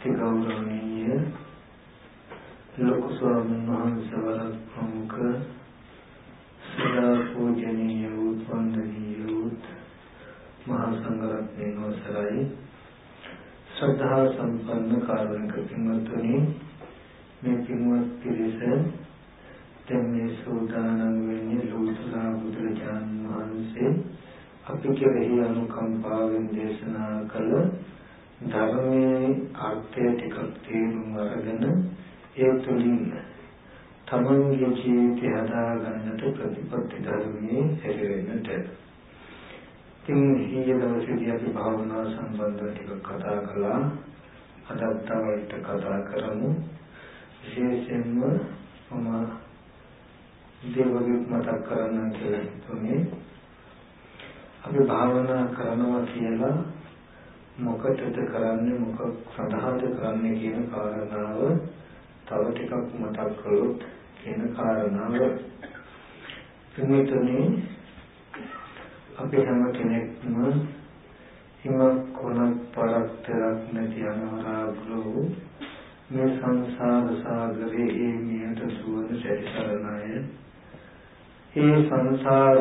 අතිගෞරවනීය ලොකු ස්වාමීන් වහන්සේ වරක් ප්‍රමුඛ සදා පූජනීය වන්දනීය මහා සංඝරත්නයන් වහන්සේයි ශ්‍රද්ධා සම්පන්න කාරුණික පින්වත්නි මේ පින්වත් පිරිස දෙන්නේ සෝදානම් වෙන්නේ ලෝතුරා බුදුරජාණන් වහන්සේ අපි කෙරෙහි අනුකම්පාවෙන් දේශනා කළ ධර්මයේ අර්ථය ටිකක් තේරුම් අරගෙන ඒ තුළින් තමන්ගේ ජීවිතය හදාගන්නට ප්‍රතිපත්ති ධර්මයේ හැසිරෙන්නට. ඉතින් ඊයේ දවසේදී අපි භාවනා සම්බන්ධව ටිකක් කතා කළා. අදත් තවත් කතා කරමු. විශේෂයෙන්ම මම දේවවිත් මතක් කරන්න කියලා හිතුනේ. අපි භාවනා කරනවා කියලා මොකටද කරන්නේ, මොකක් සඳහාද කරන්නේ කියන කාරණාව තව ටිකක් මතක් කළොත් කියන කාරණාව තුනේ අපි හැම කෙනෙක්ම හිමක් කොනක් පරක්තරක් නැති අනාරාග්‍රෝ මේ සංසාර සාගරයේ මියට සුවඳ සැරිසරණය. ඒ සංසාර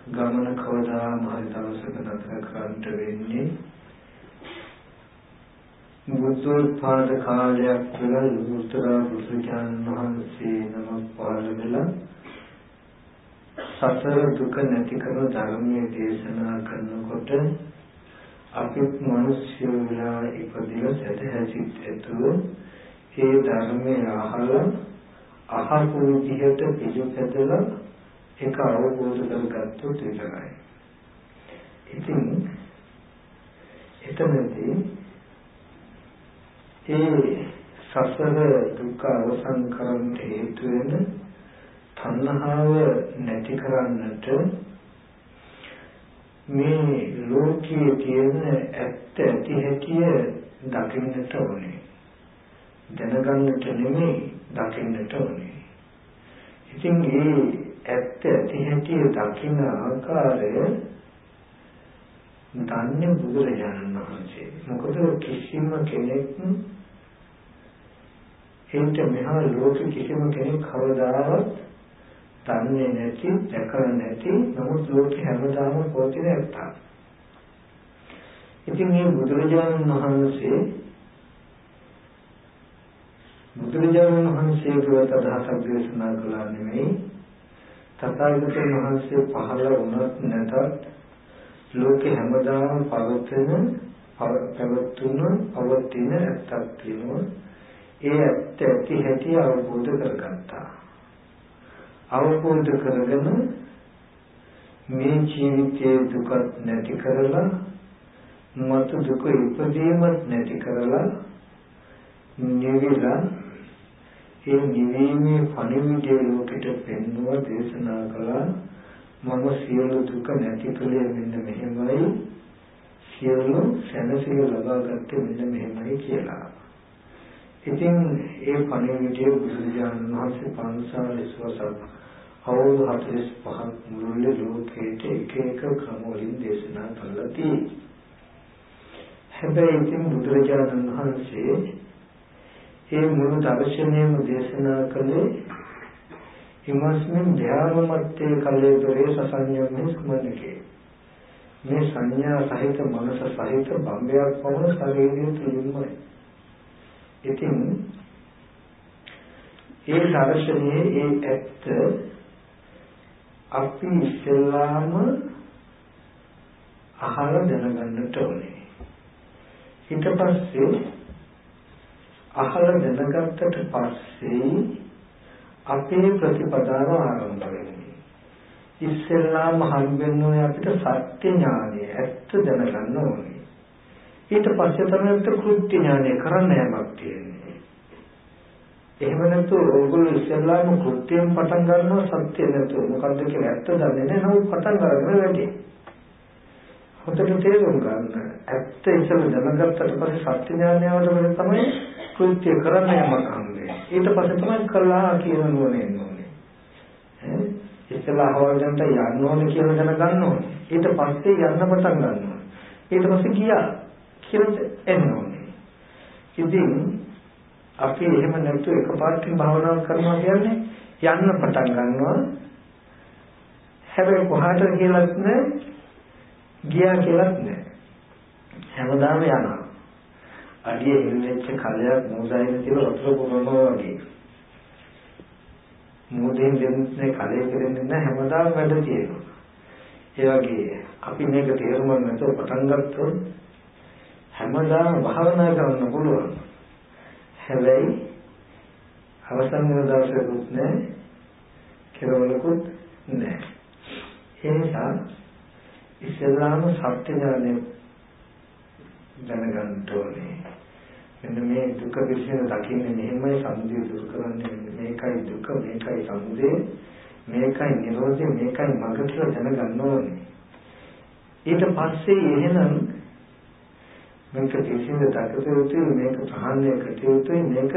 ගමන කවදාම හරි දවසක නතර කරන්නට වෙන්නේ. බුද්ධෝත්පාද කාලයක් තුළ ලෝතුරා බුදුරජාණන් වහන්සේ නමක් පහළ වෙලා සතර දුක නැති කරන ධර්මයේ දේශනා කරනකොට අපිත් මිනිස්සු වෙලා ඉපදිලා සැදැහැසිත ඇතුව ඒ ධර්මයේ අහපු විදිහට පිළිපැදලා ඒක අවබෝධ කරගත්තොත් විතරයි. ඉතින් එතනදී ඒ සසර දුක අවසන් කරන්නට හේතු වෙන තණ්හාව නැති කරන්නට මේ ලෝකයේ තියෙන ඇත්ත ඇති හැටි දකින්නට ඕනේ. දැනගන්නට නෙමෙයි දකින්නට ඕනේ. ඉතින් මේ ඇත්ත ඇති හැටි දකින්න ආකාරය දන්නේ බුදුරජාණන් වහන්සේ. මොකද කිසිම කෙනෙක් එන්ට මෙහා ලෝකෙ කිසිම කෙනෙක් කවදාවත් දන්නේ නැති, දැකලා නැති, නමුත් ලෝකෙ හැමදාම පවතින ඇත්ත. ඉතින් මේ බුදුරජාණන් වහන්සේ කියවට අදහසක් දේශනා කළා නෙමෙයි. තථාගතයන් වහන්සේ පහළ වුණත් නැතත් ලෝකෙ හැමදාම පවතින ඇත්තක් තියෙනවා. ඒ ඇත්ත ඇති හැටි අවබෝධ කරගත්තා. අවබෝධ කරගෙන මේ ජීවිතයේ දුක නැති කරලා මතු දුක ඉපදීමත් නැති කරලා නිවිලා ඒ නිවීමේ පණිවිඩය ලෝකෙට පෙන්වුවා, දේශනා කළා. මම සියලු දුක නැති කළේ මෙන්න මෙහෙමයි, සියලු සැනසීම ලබා ගත්තේ මෙන්න මෙහෙමයි කියලා. ඉතින් ඒ පණිවිඩය බුදුරජාණන් වහන්සේ 540 වසරක් අවුරුදු 45ක් මුළුල්ලේ ලෝකයට එක එක ක්‍රම වලින් දේශනා කළා තියෙනවා. හැබැයි ඉතින් බුදුරජාණන් වහන්සේ ඒ මුළු දර්ශනයම දේශනා කළේ හිමස්මින් ධ්‍යානමත්තේ කල්ලේතරේ සසඤ්ඤෝමේ ස්මරණකේ. මේ සංඥා සහිත මනස සහිත බම්බයක් පවන ශරීරය තුලින්මයි. ඉතින් ඒ දර්ශනයේ ඒ ඇත්ත අපි ඉස්සෙල්ලාම අහලා දැනගන්නට ඕනේ. ඊට පස්සේ අහලා දැනගත්තට පස්සේ අපේ ප්‍රතිපදාව ආරම්භ වෙන්නේ. ඉස්සෙල්ලාම හම්බෙන්නේ අපිට සත්‍ය ඥානය, ඇත්ත දැනගන්න ඕනේ. ඊට පස්සේ තමයි අපිට කෘත්‍ය ඥානය කරන්න යමක් තියෙන්නේ. එහෙම නැත්නම් ඕගොල්ලෝ ඉස්සෙල්ලාම කෘත්‍යයෙන් පටන් ගන්නවා, සත්‍ය නැතුව මොකද්ද කියලා ඇත්ත දන්නේ නැහැ. නමුත් පටන් ගන්න වැඩි. හොඳට තේරුම් ගන්න. ඇත්ත ඉස්සෙල්ලා දැනගත්තට පස්සේ සත්‍ය ඥානය වලට තමයි කෘත්‍ය කරන්න යමක් හම්බෙන්නේ. ඊට පස්සේ තමයි කළා කියන නෝනේ එන්නේ. ඉස්සෙල්ලා හොයන්නට යන්න ඕනේ කියලා දැනගන්න ඕනේ. ඊට පස්සේ යන්න පටන් ගන්න ඕනේ. ඊට පස්සේ ගියා කියලා එන්න ඕනේ. ඉතින් අපි එහෙම නැතුව එකපාරටින් භාවනා කරනවා කියන්නේ යන්න පටන් ගන්නවා. හැබැයි කොහාට කියලාත් නැහැ, ගියා කියලාත් නැහැ. හැමදාම යනවා. අඩිය ඉල්ලෙච්ච කලයක් මොහොතයින් කියලා වතුර පුරනවා වගේ. මොහොතෙන් දෙන්නේ කලයේ කරන්නේ නැහැ, හැමදාම වැඩ තියෙනවා. ඒ වගේ අපි මේක තේරුම් ගන්න නැතුව පටන් ගත්තොත් හැමදාම භාවනා කරන්න පුළුවන්. හැබැයි අවසන් වෙන දවසකුත් නැහැ, කෙරවලකුත් නැහැ. ඒ නිසා ඉස්ලාම සත්‍ය ඥානය දැනගන්න ඕනේ. මෙන්න මේ දුක පිළිසින දකින්නේ මෙහෙමයි, සමුදය දුරු කරන්නේ මේකයි දුක, මේකයි සමුදය, මේකයි නිරෝධය, මේකයි මඟ කියලා දැනගන්න ඕනේ. ඊට පස්සේ එහෙනම් මේක පිළිසින දකිතයුතුයි, මේක ප්‍රහාණය කටයුතුයි, මේක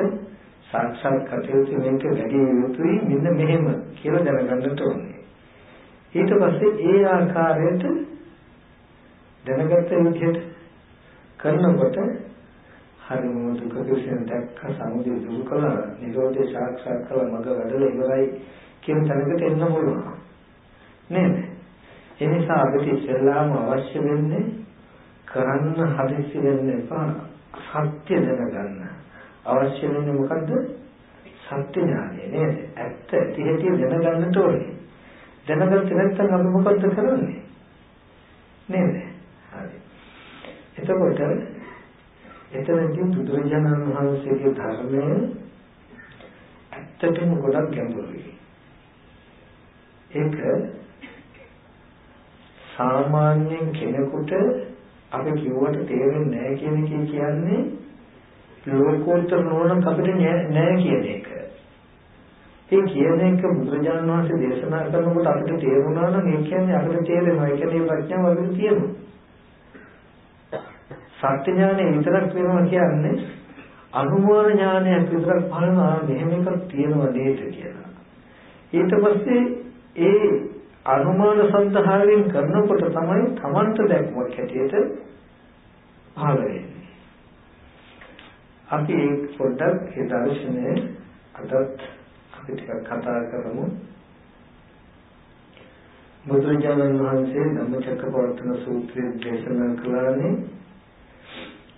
සාක්ෂාත් කටයුතුයි, මේක වැඩි යුතුයි, මෙන්න මෙහෙම කියලා දැනගන්නට ඕනේ. ඊට පස්සේ ඒ ආකාරයට දැනගත්ත විදිහට කරනකොට හරිම දුක පිළිසින දැක්ක, සමුදය දුරු කළා, නිරෝධය සාක්ෂාත් කළා, මඟ වැඩලා ඉවරයි කියන තැනකට එන්න පුළුවන් නේද? ඒ නිසා අපිට ඉස්සෙල්ලාම අවශ්‍ය වෙන්නේ කරන්න හදිස්සි වෙන්න එපා, සත්‍ය දැනගන්න. අවශ්‍ය වෙන්නේ මොකද්ද? සත්‍ය ඥානය නේද? ඇත්ත ඇති දැනගන්නට ඕනේ. දැනගත්තේ නැත්නම් අපි මොකද්ද කරන්නේ? නේද? හරි. එතකොට එතනදී බුදුරජාණන් වහන්සේගේ ධර්මය ඇත්තටම ගොඩක් ගැඹුරුයි. ඒක සාමාන්‍යයෙන් කෙනෙකුට අපි කිව්වට තේරෙන්නේ නැහැ කියන එක කියන්නේ ලෝකෝත්තර නෝනක් අපිට නැහැ කියන එක. ඒ කියන එක බුදුරජාණන් වහන්සේ දේශනා කරනකොට අපිට තේරුණා නම් ඒ කියන්නේ අපිට තේරෙනවා. ඒ කියන්නේ ප්‍රඥාව අපිට තියෙනවා. සත්‍ය ඥානය විතරක් වෙනවා කියන්නේ අනුමාන ඥානයක් විතරක් බලනවා මෙහෙම එකක් තියෙනවා නේද කියලා. ඊට පස්සේ ඒ අනුමාන සන්දහාවෙන් කරනකොට තමයි තමන්ට දැක්මක් හැටියට පහළ වෙන්නේ. අපි පොඩ්ඩක් ඒ දර්ශනය අදත් අපි ටිකක් කතා කරමු. බුදුරජාණන් වහන්සේ ධම්මචක්කපවත්තන සූත්‍රයේ දේශනා කළානේ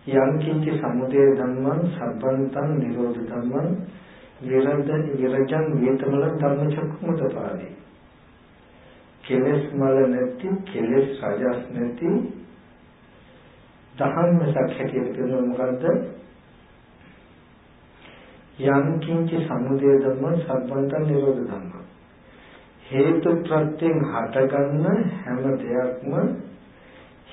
යම් කිංචි සමුදය ධම්මං සබ්බන්තං නිරෝධ ධම්මං විරජං වේතමල ධම්මචක්කමුතපාදී. කෙලස් මල නැති, කෙලස් රජස් නැති ධම්මසක් හැටියට කියනවා මොකද්ද? යම් කිංචි සමුදය ධම්මං සබ්බන්තං නිරෝධ ධම්මං. හේතු ප්‍රත්‍යයෙන් හටගන්න හැම දෙයක්ම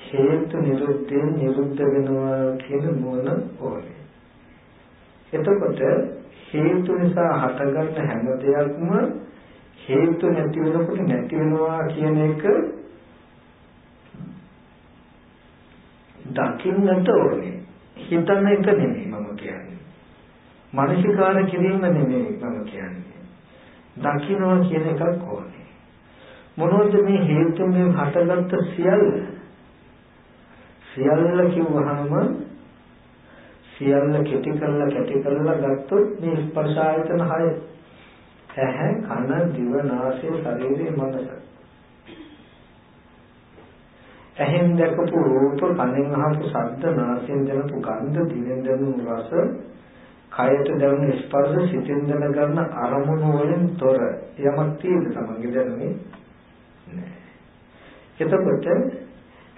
හේතු නිරුද්ධයෙන් නිරුද්ධ වෙනවා කියන නුවණ ඕනේ. එතකොට හේතු නිසා හටගන්න හැම දෙයක්ම හේතු නැති වෙනකොට නැති වෙනවා කියන එක දකින්නට ඕනේ. හිතන එක නෙමෙයි මම කියන්නේ. මානසිකාර කිරීම නෙමෙයි මම කියන්නේ. දකින්නවා කියන එකක් ඕනේ. මොනවද මේ හේතුන්ගෙන් හටගත්ත සියල්ල කිව්වහම සියල්ල කෙටි කරලා ගත්තොත් මේ ස්පර්ශ ආයතන 6 ඇහැ, කන, දිව, නාසය, ශරීරය, මනස. ඇහෙන් දැකපු රූප, කනෙන් අහපු ශබ්ද, නාසයෙන් දැනපු ගන්ධ, දිවෙන් දැනුණු රස, කයට දැනුණු ස්පර්ශ, සිතෙන් දැනගන්න අරමුණු වලින් තොර යමක් තියෙද තමන්ගේ දැනුමේ නැහැ. එතකොට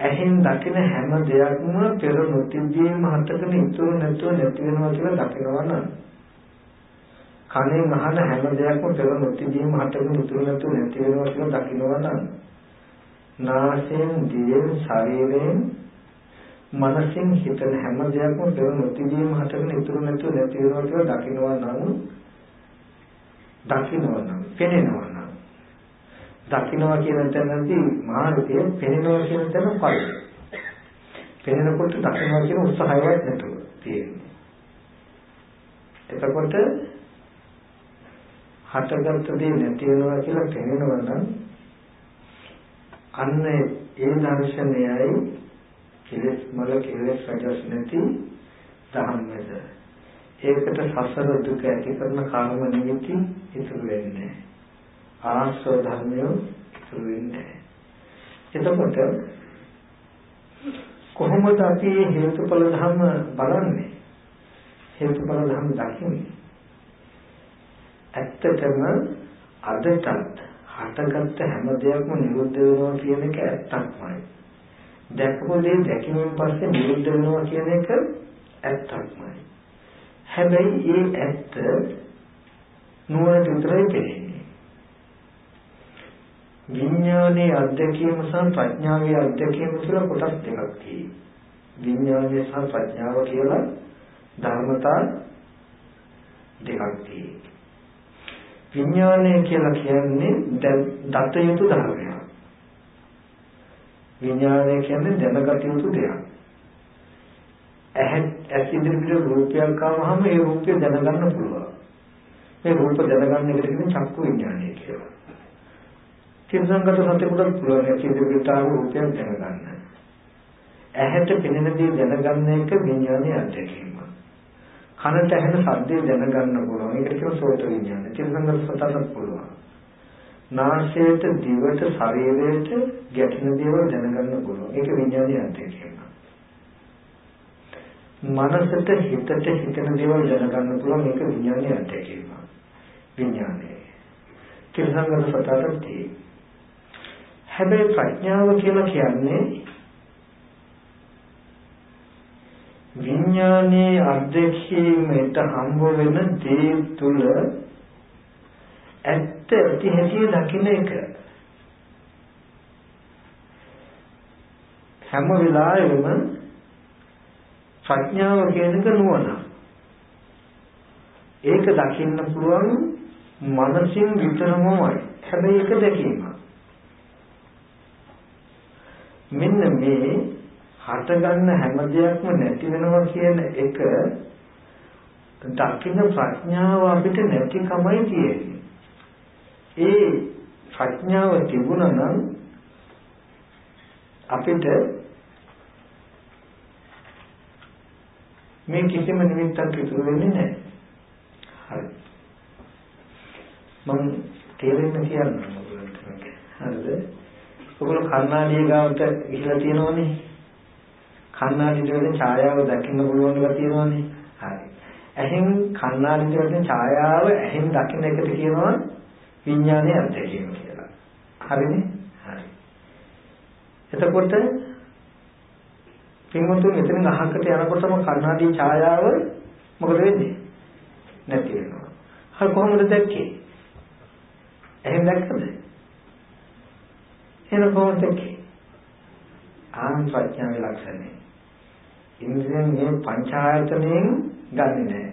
ඇහෙන් දකින හැම දෙයක්ම පෙර නොතිබීම හටගෙන ඉතුරු නැතුව නැති වෙනවා කියලා දකිනවා නම්, කනෙන් අහන හැම දෙයක්ම පෙර නොතිබීම හටගෙන ඉතුරු නැතුව නැති වෙනවා කියලා දකිනවා නම්, නාසයෙන්, දිවෙන්, ශරීරයෙන්, මනසින් හිතන හැම දෙයක්ම පෙර නොතිබීම හටගෙන ඉතුරු නැතුව නැති වෙනවා කියලා දකිනවා නම්, පෙනෙනවා නම්, දකින්නවා කියන තැනදී මාර්ගය පෙනෙනවා කියන තැන පරිදි. පෙනෙනකොට දකින්නවා කියන උත්සාහයක් නැතුව තියෙන්නේ. එතකොට හටගත්ත දේ නැති වෙනවා කියලා පෙනෙනවා නම් අන්න ඒ දර්ශනයයි කෙලෙස් මල කෙලෙස් රජස් නැති ධම්මද ඒකට සසර දුක ඇති කරන කර්ම නිමිති ඉතුරු වෙන්නේ ආශ්‍රව ධර්මය ඉතුරු වෙන්නේ. එතකොට කොහොමද අපි හේතුඵල ධර්ම බලන්නේ? හේතුඵල ධර්ම දකින්නේ ඇත්තටම අදටත් හටගත්ත හැම දෙයක්ම නිරුද්ධ වෙනවා කියන එක ඇත්තක්මයි. දැකපු දේ දැකීමෙන් පස්සේ නිරුද්ධ වෙනවා කියන එක ඇත්තක්මයි. හැබැයි ඒ ඇත්ත නුවණට විතරයි පෙනෙන්නේ. විඥානයේ අධ්‍යක්ීම සහ ප්‍රඥාවේ අධ්‍යක්ීම කියලා කොටස් දෙකක් තියෙනවා. විඥානය සහ ප්‍රඥාව කියලා ධර්මතා දෙකක් තියෙනවා. විඥානය කියලා කියන්නේ දත යුතු ධර්මයක්. විඥානය කියන්නේ දැනගත යුතු දෙයක්. ඇස් ඉදිරියට රූපයක් ආවම ඒ රූපය දැනගන්න පුළුවන්. මේ රූප දැනගන්න එකට කියන්නේ චක්කු විඥානය කියලා. තිරසංගත සත්‍යකුට පුළුවන් ඇස් ඉදිරියට ආව රූපයක් දැනගන්න. ඇහැට පෙනෙන දේ දැනගන්න එක විඥානයේ අධ්‍යක්ීම. කනට ඇහෙන ශබ්දය දැනගන්න පුළුවන්. ඒකට කියනවා සෝත විඥානය. තිරසංගත සතට පුළුවන්. නාසයට, දිවට, ශරීරයට ගැටෙන දේවල් දැනගන්න පුළුවන්. ඒක විඥානයේ අධ්‍යක්ීම. මනසට හිතට හිතන දේවල් දැනගන්න පුළුවන්. ඒක විඥානයේ අධ්‍යක්ීම. විඥානය. තිරසංගත සතට තියෙයි. හැබැයි ප්‍රඥාව කියලා කියන්නේ විඥානයේ අධ්‍යක්ෂීමට හම්බ වෙන දේ තුල ඇත්ත ඇති හැටි දකින්න එක. හැම වෙලාවෙම ප්‍රඥාව කියන එක නුවණ. ඒක දකින්න පුළුවන් මනසින් විතරමයි. හැබැයි ඒක දැකීම. මෙන්න මේ හට ගන්න හැම දෙයක්ම නැති වෙනවා කියන එක දකින්න ප්‍රඥාව අපිට නැතිකමයි තියෙන්නේ. ඒ ප්‍රඥාව තිබුණා නම් අපිට මේ කිසිම නිමිත්තක් ඉතුරු වෙන්නේ නැහැ. හරි. මම තේරෙන්න කියන්නම් ඔයගොල්ලන්ට. හරිද? ඔයගොල්ලෝ කර්ණාඩිය ගාවට ගිහිලා තියෙනවනේ. කන්නාඩියට වලින් ඡායාව දකින්න පුළුවන් එකක් තියෙනවානේ. හරි. ඇහෙන් කන්නාඩියට වලින් ඡායාව ඇහෙන් දකින්න එකට කියනවා විඥානයේ අධ්‍යක්ීම කියලා. හරිනේ? හරි. එතකොට පින්වතුන් මෙතන අහකට යනකොටම කන්නාඩියේ ඡායාව මොකද වෙන්නේ? නැති වෙනවා. හරි කොහොමද දැක්කේ? ඇහෙන් දැක්කද? එහෙනම් කොහොමද දැක්කේ? ආන් ප්‍රඥාවේ ලක්ෂණය. ඉන්ද්‍රියන් මේ පංචායතනයෙන් ගන්නෙ නෑ.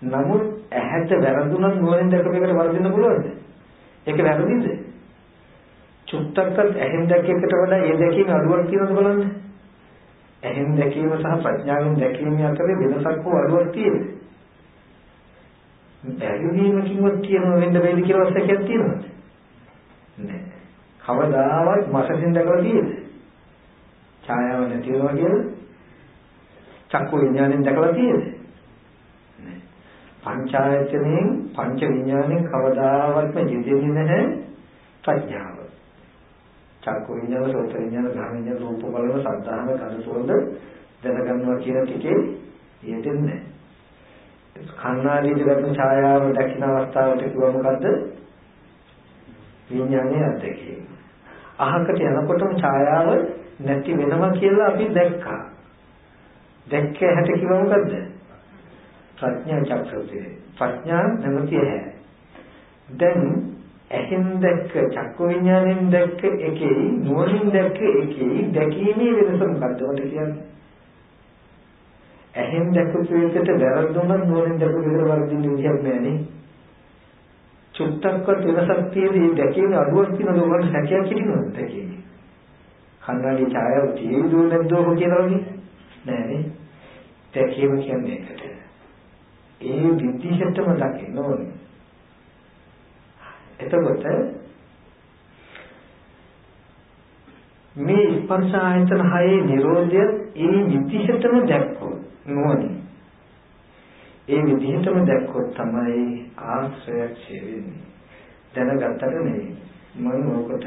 නමුත් ඇහැට වැරදුනත් නුවණින් දැකපෙකට වර්ධින්න පුළුවන්ද? ඒක වැරදිද? චුට්ටක්වත් ඇහෙන් දැකීමකට වඩා ඒ දැකීම අඩුවක් තියෙනවද බලන්න. ඇහෙන් දැකීම සහ ප්‍රඥාවෙන් දැකීම අතරේ වෙනසක් හෝ අඩුවක් තියෙනවද? බැරිවීමකින්වත් තියෙනව වෙන්න බැයිද කියලා වස්තකයක් තියෙනවද? නෑ. කවදාවත් මාසෙන් දැකලා තියෙද? ඡායාව නැති වෙනවා කියලා චක්කු විඥාණයෙන් දැකලා තියෙද? නෑ. පංචායතනෙන් පංච විඥාණයෙන් කවදාවත්ම ජීදෙන්නේ නැහැ ප්‍රඥාව. චක්කු විඥාන, සෝත විඥාන, ගාම විඥාන, රූප බලන, සද්ධාන, කන සුවඳ දැනගන්නවා කියන ටිකේ යෙදෙන්නේ නැහැ. කන්නාඩියේ දැක්වෙන ඡායාව දකින්න අවස්ථාවට කිව්ව මොකද්ද? විඥානයේ අධ්‍යක්ීම. අහකට යනකොටම ඡායාව නැති වෙනවා කියලා අපි දැක්කා. දැක්ක හැට කිව්ව මොකද්ද? ප්‍රඥා චක්‍රය. ප්‍රඥා නැමැති ඇහැ. දැන් ඇහෙන් දැක්ක චක්කු විඥාණයෙන් දැක්ක එකේ නුවණින් දැක්ක එකේ දැකීමේ වෙනස මොකද්ද මට කියන්නේ? ඇහෙන් දැක්ක ප්‍රේතයට වැරදුනොත් නුවණින් දැක්ක විතර වර්ධින්න විදියක් නෑනේ. චුට්ටක්වත් වෙනසක් තියෙදී දැකීමේ අඩුවක් තියෙනවද ඔයාලට හැකියාවක් හිටිනවද දැකීමේ? කන්නාඩි ඡායාව තියෙන්නේ නැද්දෝ කියලානේ නෑනේ. දැකීම කියන්නේ ඒකට. ඒ විදිහටම දකින්න ඕනේ. එතකොට මේ ස්පර්ශ ආයතන හයේ නිරෝධය ඒ විදිහටම දැක්කොත් නුවණින්. ඒ විදිහටම දැක්කොත් තමයි ආශ්‍රයක් වෙන්නේ. දැනගත්තට නෙවෙයි. මම ඔකට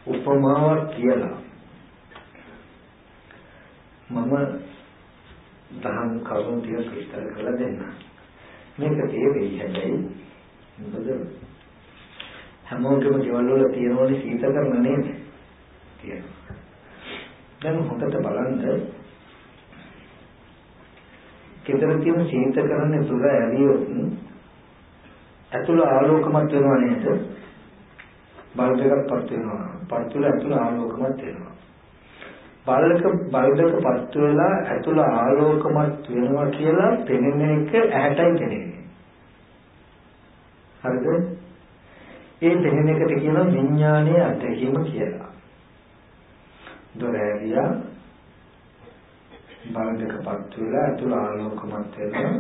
උපමාවක් කියලා මම දහම් කරුණු ටික විස්තර කරලා දෙන්න. මේක තේරෙයි හැබැයි මොකද හැමෝගෙම ගෙවල් වල තියෙනවනේ සීතකරණ නේද? තියෙනවා. දැන් හොකට බලන්න කෙතර තියෙන සීතකරණ තුර ඇරියොත් ඇතුළ ආලෝකමත් වෙනවා නේද? බල්බ් එකක් පත් වෙනවා. පත් වෙලා ඇතුළ ආලෝකමත් වෙනවා. බල්බ් එක පත් වෙලා ඇතුළ ආලෝකමත් වෙනවා කියලා පෙනෙන එක ඇහැටයි පෙනෙන්නේ. හරිද? ඒ පෙනෙන එකට කියනවා විඥානයේ අත්දැකීම කියලා. දොර ඇරියා බල්බ් එක පත් වෙලා ඇතුළ ආලෝකමත් වෙනවා.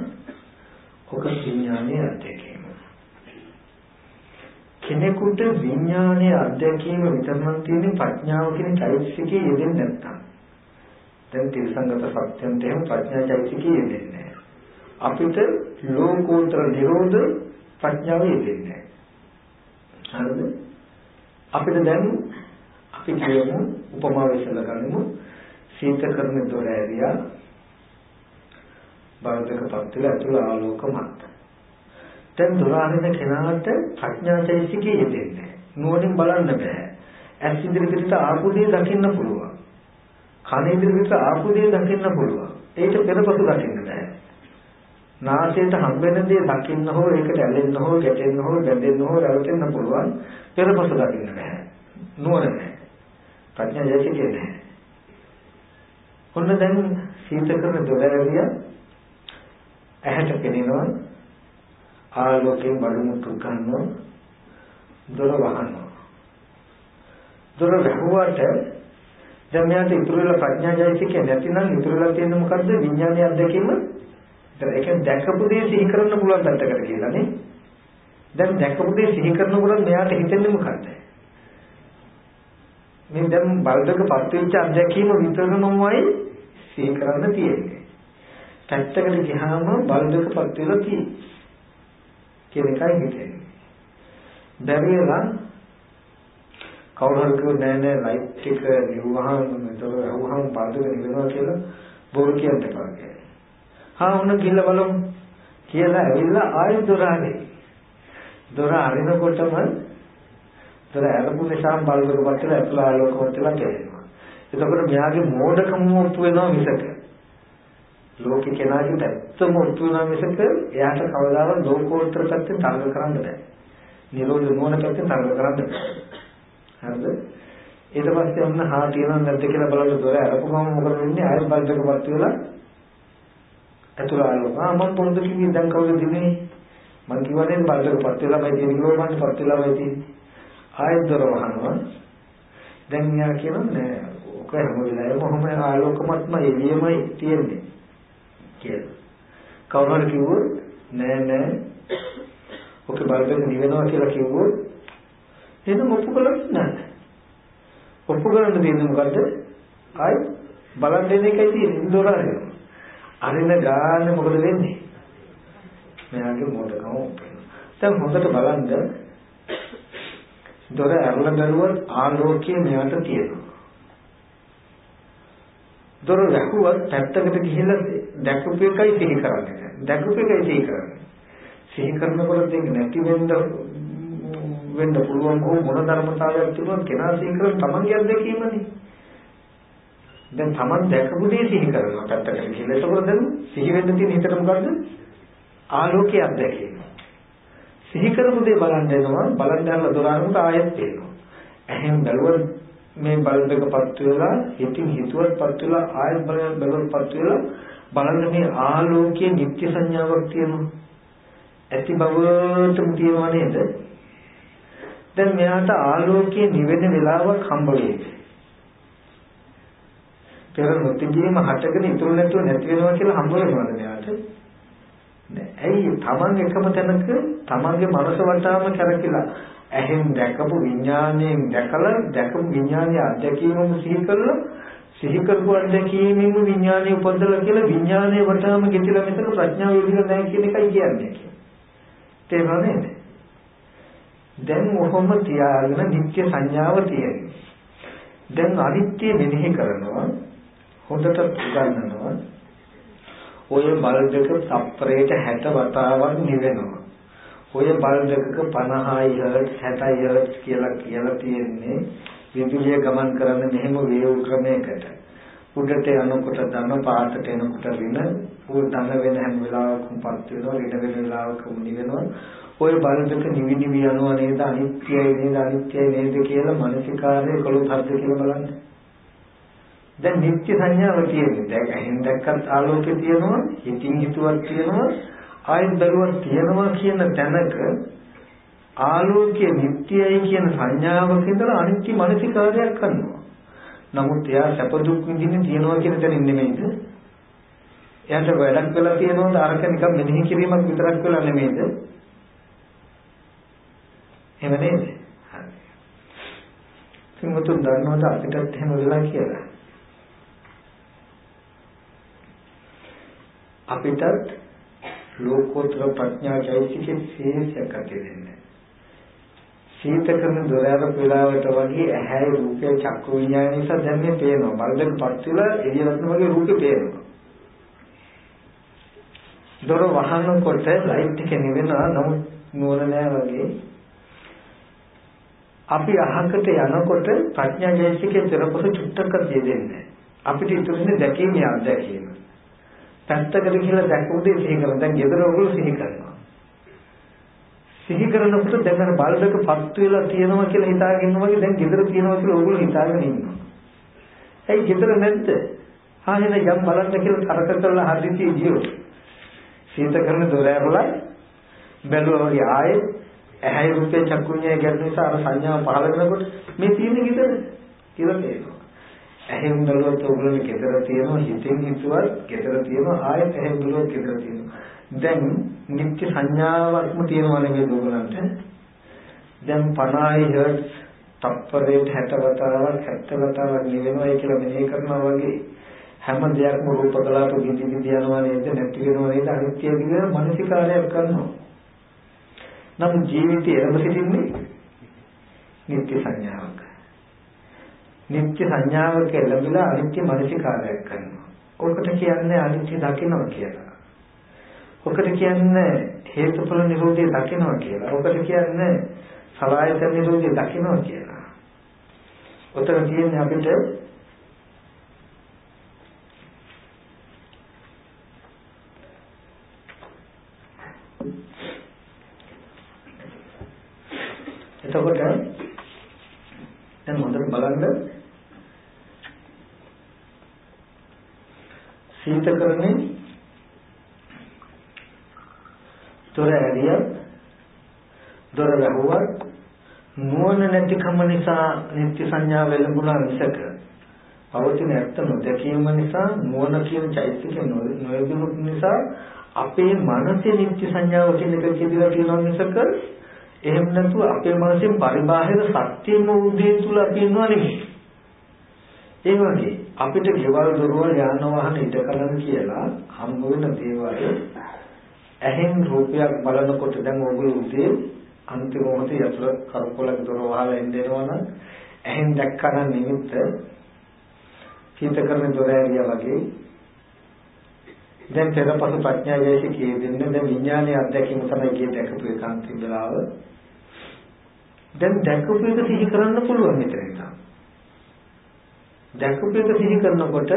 ඔක විඥානයේ අත්දැකීම. කෙනෙකුට විඥානයේ අධ්‍යක්ීම විතරක් තියෙන ප්‍රඥාව කියන චෛතසිකයේ යෙදෙන්නේ නැත්තම් දැන් තිරසංගත සත්‍යන්ට එහෙම ප්‍රඥා චෛතසිකයේ යෙදෙන්නේ නැහැ. අපිට ලෝකෝත්තර නිරෝධ ප්‍රඥාව යෙදෙන්නේ නැහැ. හරිද? අපිට දැන් අපි කියමු උපමාව විශ්ල කරමු. සීතකරණ දොර ඇරියා බල්බ් එක පත් වෙලා ඇතුළ ආලෝකමත්. දැන් දොර අරින කෙනාට ප්‍රඥා චෛතසිකයේ යෙදෙන්නේ නුවණින් බලන්න බෑ. ඇස් ඉදිරියට ආපු දේ දකින්න පුළුවන්. කන ඉදිරියට ආපු දේ දකින්න පුළුවන්. ඒක පෙරපසු දකින්න බෑ. නාසයට හම්බෙන දේ දකින්න හෝ ඒකට ඇලෙන්න හෝ ගැටෙන්න හෝ බැඳෙන්න හෝ රැවටෙන්න පුළුවන්. පෙරපසු දකින්න බෑ. නුවණ නෑ. ප්‍රඥා චෛතසිකය නෑ. ඔන්න දැන් සීතකරණ දොර ඇරියා ඇහැට පෙනෙනවා ආලෝකයෙන් බලමුතු ගන්නවා දොර වහනවා. දොර වැහුවට දැන් මෙයාට ඉතුරු වෙලා ප්‍රඥා චෛතසිකය නැතිනම් ඉතුරු වෙලා තියෙන්නේ මොකද්ද? විඥානයේ අත්දැකීම. ඒ කියන්නේ දැකපු දේ සිහි කරන්න පුළුවන් පැත්තකට කියලා නේ. දැන් දැකපු දේ සිහි කරනකොට මෙයාට හිතෙන්නේ මොකද්ද? මේ දැන් බල්බක පත් වෙච්ච අත්දැකීම විතරමයි සිහි කරන්න තියෙන්නේ. පැත්තකට ගියාම බල්බක පත් වෙලා තියෙන්නේ. කියන එකයි හිතෙන්නේ. බැරිලා කවුරු හරි කිව්ව නෑ නෑ ලයිට් එක නිවහම මෙතන වහුවහම බල්බක නිවෙනවා කියලා බොරු කියන්න එපා කියලා. ඔන්න ගිහලා බලමු කියලා ඇවිල්ලා ආයෙ දොර ආවේ. දොර අරිනකොටම දොර ඇරපු නිසා බල්බක පත් වෙලා ඇතුළ ආලෝකවත් වෙලා කියනවා. එතකොට මෙයාගේ මෝඩකම ඔප්පු වෙනවා මිසක ලෝකේ කෙනාගේ පැත්තම ඔප්පු වෙනවා මිසක එයාට කවදාවත් ලෝකෝත්තර පැත්තෙන් තරඟ කරන්න බෑ. නිරෝධ නුවණ පැත්තෙන් තරඟ කරන්න බෑ. හරිද? ඊට පස්සේ ඔන්න හා තියනවා නැද්ද කියලා බලලා දොර අරපු ගමන් මොකද වෙන්නේ? ආයෙත් බල්බකපත් වෙලා ඇතුළ ආලෝක. මම පොඩ්ඩක් කිව්වේ දැන් කවුද දිනේ? මම කිව්වනේ බල්බකපත් වෙලා බයි තියෙන කිව්වා මම පත් වෙලා බයි තියෙන්නේ. ආයෙත් දොර වහනවා. දැන් මෙයා කියනවා නෑ ඔක හැම වෙලාවෙම කොහොම ආලෝකමත්ම එළියමයි තියෙන්නේ. කවුරු හරි කිව්වොත් නෑ නෑ ඔක බල්බ් එක නිවෙනවා කියලා කිව්වොත් එහෙනම් ඔප්පු කළොත් නෑ. ඔප්පු කරන්න දෙන්නේ මොකද්ද? ආයි බලන් දෙන එකයි තියෙන්නේ දොර අරිනවා. අරින ගානේ මොකද වෙන්නේ? මෙයාගේ මොඩකම ඔප්පෙනවා. දැන් හොඳට බලන්න දොර අරලා බැලුවොත් ආලෝකය මෙයාට තියෙනවා. දොර වැහුවත් පැත්තකට ගිහිල්ලා දැකපු එකයි සිහි කරන්නේ. දැකපු එකයි සිහි කරන්නේ. සිහි කරනකොට දෙන්නේ නැති වෙන්න පුළුවන් මොන ධර්මතාවයක් තිබුණත් කෙනා සිහි කරන තමන්ගේ අත්දැකීමනේ. දැන් තමන් දැකපු දේ සිහි කරනවා පැත්තකට ගිහිල්ලා. ඒකවල දැන් සිහි වෙන්න තියෙන හිතට මොකද්ද? ආලෝකයේ අත්දැකීම. සිහි කරපු දේ බලන් දෙනවා. බලන් දැන්ලා දොර අරමුට ආයෙත් පේනවා. එහෙන් බැලුවොත් මේ බල්බ් එක පත් වෙලා ඉතින් හිතුවත් පත් වෙලා ආයෙත් බලන පත් වෙලා බලන්න මේ ආලෝකයේ නිත්‍ය සංඥාවක් තියෙනවා. ඇති බවටම තියෙනවා නේද? දැන් මෙයාට ආලෝකයේ නිවෙන වෙලාවක් හම්බ වෙයි. පෙර නොතිබීම හටගෙන ඉතුරු නැතුව නැති වෙනවා කියලා හම්බ වෙනවද මෙයාට? නෑ. ඇයි තමන් එකම තැනක තමන්ගේ මනස වටාම කරකිලා ඇහෙන් දැකපු විඥාණයෙන් දැකපු විඥානයේ අත්දැකීමම සිහි කරපු අත්දැකීමෙම විඥානය උපදලා කියලා විඥානයේ වටාම ගෙතිලා මෙතන ප්‍රඥාව විදිහට නැහැ කියන එකයි කියන්නේ. තේරුණාද? දැන් මොහොම තියාගෙන නිත්‍ය සංඥාව තියෙනවා. දැන් අනිත්‍ය මෙනෙහි කරනවා හොඳට උගන්වනවා. ඔය බල් දෙක තප්පරයට 60 වතාවක් නිවෙනවා. ඔය බල් දෙකක 50යි හර්ට්ස් 60යි හර්ට්ස් කියලා තියෙන්නේ විදුලිය ගමන් කරන මෙහෙම වේව් ක්‍රමයකට. උඩට යනකොට ධන පාතට එනකොට ඍණ උඩ ධන වෙන හැම වෙලාවකම පත් වෙනවා ඍණ වෙන වෙලාවකම නිවෙනවා. ඔය බල් දෙක නිවි යනවා නේද අනිත්‍යයි නේද කියලා මානසිකාරයේ කළොත් හද්ද කියලා බලන්න. දැන් නිත්‍ය සංඥාව තියෙන්නේ. දැන් ඇහෙන් දැක්කත් ආලෝකය තියෙනවා, හිතින් හිතුවක් තියෙනවා, ආයෙත් බැලුවක් තියෙනවා කියන තැනක ආලෝකයේ නිත්‍යයි කියන සංඥාවක ඉඳලා අනිත්‍ය මානසිකාරයක් කරනවා. නමුත් එයා සැප දුක් විඳින්න තියනවා කියන තැනින් නෙමෙයිද? එයාට වැඩක් වෙලා තියෙනවද අරක නිකන් මෙනෙහි කිරීමක් විතරක් වෙලා නෙමෙයිද? එහෙම නේද? හරි. සිංහතුන් දන්නවද අපිටත් එහෙම වෙලා කියලා? අපිටත් ලෝකෝත්තර ප්‍රඥා චෛතසිකයේ ශේෂයක් ඇතිවෙන්නේ. සීත කරන දොරයක වෙලාවට වගේ ඇහැයි රූපේ චක්කු විඤ්ඤාණය නිසා දැන් මේ පේනවා. බල්දකපත් වෙලා එළියවත්න වගේ රූපේ පේනවා. දොර වහනකොට ලයිට් එක නිවෙනවා. නමුත් නෝන නෑ වගේ. අපි අහකට යනකොට ප්‍රඥා චෛතසිකයේ පෙරපස චුට්ටක් දෙන්නේ. අපිට ඉතුරුනේ දැකීමේ අත්දැකීම. පැත්තකට කියලා දැක්කුදේ සිහි කරනවා. දැන් ගෙදර ඔයගොල්ලෝ සිහි කරනවා. සිහි කරනකොට දැන් අර බල්බක පත්තු වෙලා තියෙනවා කියලා හිතාගෙන ඉන්නවා වගේ දැන් ගෙදර තියෙනවා කියලා ඔයගොල්ලෝ හිතාගෙන ඉන්නවා. ඇයි ගෙදර නැද්ද? ආයෙත් යම් බලන්න කියලා තරක කරලා හදිසි ජීව. සීත කරන දොර ඇරලා බැලුවා වගේ ආයෙත් ඇහැයි රූපේ චක්කුඤ්ඤය ගැන නිසා අර සංඥාව පහළ වෙනකොට මේ තියෙන්නේ ගෙදර කියලා තේරෙනවා. ඇහෙන් බැලුවොත් ඔයගොල්ලෝ ගෙදර තියෙනවා, හිතෙන් හිතුවත් ගෙදර තියෙනවා, ආයෙත් ඇහෙන් බැලුවොත් ගෙදර තියෙනවා. දැන් නිත්‍ය සංඥාවක්ම තියෙනවා නෙවෙයි ඔයගොල්ලන්ට. දැන් 50 හර්ට්ස් තප්පරයට 60 වතාවක් 70 වතාවක් නිවෙනවා කියලා මෙහෙ කරනවා වගේ හැම දෙයක්ම රූප කලාප විදි යනවා නේද, නැති වෙනවා නේද, අනිත්‍ය කියන මානසිකාරයක් කරනවා. නම් ජීවිතයේ එළඹ සිටින්නේ නිත්‍ය සංඥාවක. නිත්‍ය සංඥාවක එළඹිලා අනිත්‍ය මානසිකාරයක් කරනවා. ඔකට කියන්නේ අනිත්‍ය දකිනවා කියලා. ඔකට කියන්නේ හේතුඵල නිරෝධය දකිනවා කියලා. ඔකට කියන්නේ සලආයතන නිරෝධය දකිනවා කියලා. ඔතන කියන්නේ අපිට එතකොට දැන් හොඳට බලන්න සීතකරණේ දොර ඇරිය දොර වැහුවත් නුවණ නැතිකම නිසා නිත්‍ය සංඥාව ලැබුණා මිසක පවතින ඇත්ත නොදැකීම නිසා නුවණ කියන චෛතසිකය නොයදුණු නිසා අපේ මනසේ නිත්‍ය සංඥාව කියන එක කියලා කියනවා මිසක එහෙම නැතුව අපේ මනසෙන් පරිබාහිර සත්‍යම උදේ තුල අපි ඉන්නවා නෙමෙයි. ඒ වගේ අපිට ගෙවල් දොරවල් යාන වාහන ඉදකලන කියලා හම්බ වෙන දේවල් ඇහෙන් රූපයක් බලනකොට දැන් ඕගොල්ලෝ උදේ අන්තිම මොහොතේ යතුරු කරකොලක් දොර වහලා එන්නේනවා නම් ඇහෙන් දැක්කම නිමිත්ත චින්ත කරන දොර ඇරියා වගේ දැන් පෙරපසු ප්‍රඥා වේශිකයේ දෙන්නේ දැන් විඥානයේ අත්දැකීම තමයි කිය දැකපු ඒකාන්තික බලාව දැන් දැකපු එක සිහි කරන්න පුළුවන් මෙතන නිසා දැකපු එක සිහි කරනකොට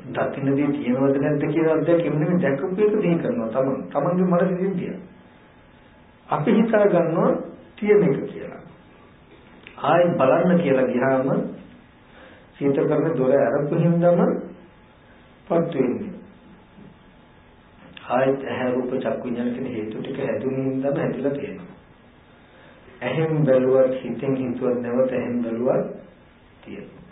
දකින්නේ තියෙනවද නැද්ද කියලා අත්දැකීම නෙමෙයි දැකපු එක සිහි කරනවා තමන්ගේ මනසේ සිද්ධිය අපි හිතා ගන්නවා තියෙන එක කියලා ආයෙ බලන්න කියලා ගියාම සීත කරන දොර අරපු හින්දාම පත් වෙන්නේ. ආයත ඇහැ රූප චක්කු විඤ්ඤාණ කියන හේතු ටික හැදුණු හින්දාම හැදිලා තියෙනවා. ඇහෙන් බැලුවත් හිතෙන් හිතුවත් නැවත ඇහෙන් බැලුවත් තියෙනවා.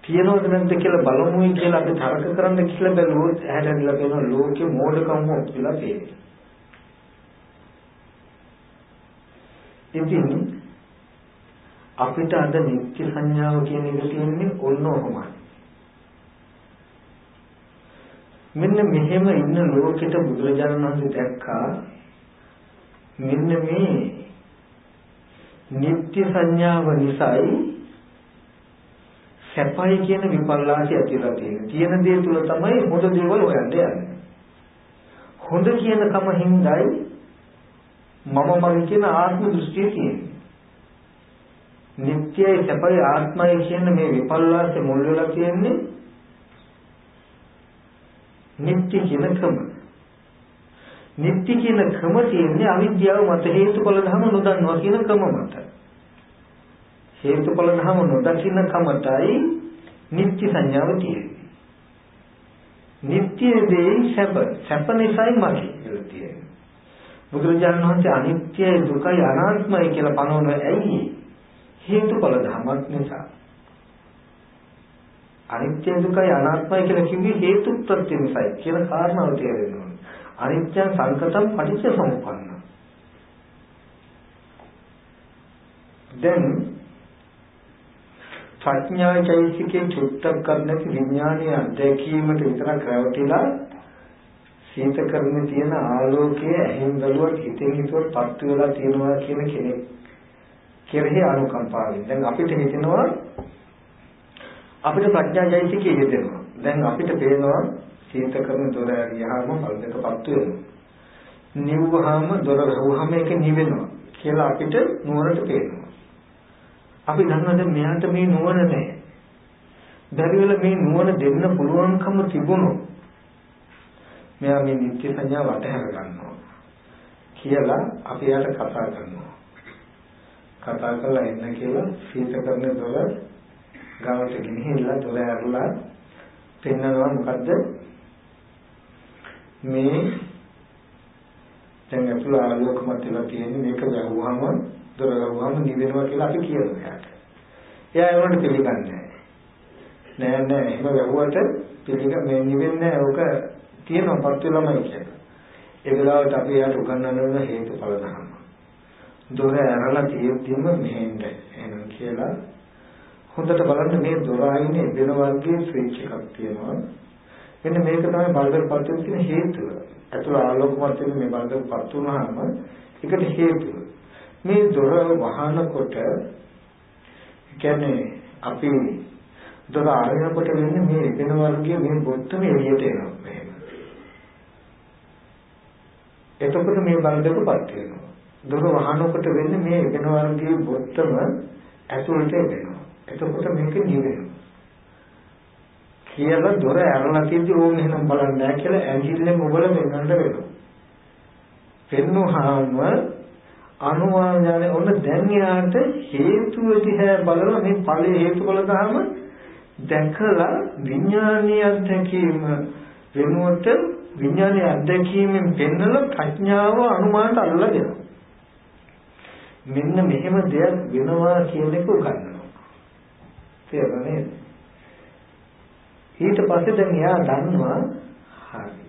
තියෙනවද නැද්ද කියලා බලමුයි කියලා අපි තරක කරන්න කියලා බැලුවොත් ඇහැට ඇවිල්ලා පේන ලෝකෙ මෝඩකම ඔක්කොලා පේනවා. ඉතින් අපිට අද නිත්‍ය සංඥාව කියන එක තියෙන්නේ ඔන්න ඔහොමයි. මෙන්න මෙහෙම ඉන්න ලෝකෙට බුදුරජාණන් වහන්සේ දැක්කා මෙන්න මේ නිත්‍ය සංඥාව නිසායි සැපයි කියන විපල්ලාසය ඇතිලා තියෙන්නේ. තියෙන දේ තුල තමයි හොඳ දේවල් හොයන්න යන්නේ. හොඳ කියන කම හිඳයි මම මගේ කියන ආත්ම දෘෂ්ටිය තියෙන්නේ. නිත්‍යයි සැපයි ආත්මයි කියන මේ විපල්ලාසෙ මුල් වෙලා තියෙන්නේ නිත්‍ය කියන ක්‍රම. නිත්‍ය කියන ක්‍රම තියෙන්නේ අවිද්‍යාව මත හේතුඵල ධර්ම නොදන්නවා කියන ක්‍රම මත. හේතුඵල ධර්ම නොදකින්න කමතයි නිත්‍ය සංඥාව තියෙන්නේ. නිත්‍ය දේ සැප නිසායි මගේ කියලා තියෙන්නේ. බුදුරජාණන් වහන්සේ අනිත්‍යයි දුකයි අනාත්මයි කියලා පනවන ඇයි? හේතුඵල ධර්මයක් නිසා. අනිත්‍ය දුකයි අනාත්මයි කියලා කිව්වේ හේතු ප්‍රත්‍ය නිසායි කියන කාරණාව තේරෙන්න ඕනේ. අනිත්‍ය සංකතම් පටිච්ච සමුප්පන්න. දැන් ප්‍රඥාචෛසිකේ චුත්තක් කරන්නක විඥානීය අධ්‍යක්ීමට විතරක් රැවටිලා සීත කරන්නේ තියෙන ආලෝකයේ ඇහෙන් බැලුවත් හිතෙන් හිතුවත් පත්තු වෙලා තියෙනවා කියන කෙනෙක් කෙරෙහි අනුකම්පාවෙන් දැන් අපිට හිතෙනවා අපිට ප්‍රඥාචෛසිකේ යෙදෙනවා. දැන් අපිට පේනවා සීත කරන දොර ඇරියාම පල්දක පත්තු වෙනවා. නිව්වහම දොර රවුහම එක නිවෙනවා කියලා අපිට නුවරට පේනවා. අපි දන්නවද මෙයාට මේ නුවණ නැහැ. බැරිවල මේ නුවණ දෙන්න පුළුවන්කම තිබුණොත් මෙයා මේ නිත්‍ය සංඥා වටහැර ගන්නවා කියලා අපි යාට කතා කරනවා. කතා කරලා එන්න කියලා සීත කරන දොර ගාවට ගෙනහිල්ලා දොර ඇරලා පෙන්නනවා මොකද්ද මේ දැන් අපල ආලෝකමත් වෙලා තියෙන්නේ මේක වැහුවාම දොර වැහුවාම නිවෙනවා කියලා අපි කියනවා යාට. එයා ඒවට පිළිගන්නේ නෑ නෑ එහෙම වැහුවට පිළිගන්නේ නිවෙන්නේ නෑ. ඕක තියෙනවා පත් වෙලාමයි කියලා. ඒ වෙලාවට අපි යාට උගන්වන්න හේතුඵල ධර්ම. දොර ඇරලා තියෙද්දිම මෙහෙන්න එනවා කියලා හොඳට බලන්න මේ දොර ආයිනේ වෙන වර්ගයේ ස්විච් එකක් තියෙනවා. මෙන්න මේක තමයි බල්බපත් වෙන තියෙන හේතුව. අතුල ආලෝකමත් වෙන මේ බල්බපත් වුණාම ඒකට හේතුව. මේ දොර වහනකොට කියන්නේ අපි දොර ආරිනකොට වෙන්නේ මේ වෙන වර්ගයේ මේ බොත්තම එළියට එනවා මෙහෙම. එතකොට මේ බල්බපත් වෙනවා. දොර වහනකොට වෙන්නේ මේ වෙන වර්ගයේ බොත්තම ඇතුළට එනවා. එතකොට මේක නිවෙනවා. කියලා දොර ඇරලා තියෙද්දි ඕම එහෙනම් බලන්නේ නැහැ කියලා ඇඟිල්ලෙන් ඔබල වෙනන්න වෙනවා. පෙන්නුවාම අනුමානඥානේ ඔන්න දැන් යාට හේතුව දිහා බලලා මේ ඵලයේ හේතුඵල ධර්ම දැකලා විඥානීය අධ්‍යක්ීම වෙනුවට විඥානීය අධ්‍යක්ීමෙන් පෙන්නල ප්‍රඥාව අනුමානට අල්ලලා දෙනවා. මෙන්න මෙහෙම දෙයක් වෙනවා කියන එක උගන්වනවා. තේරුණාද? ඊට පස්සේ දැන් එයා දන්නවා හරි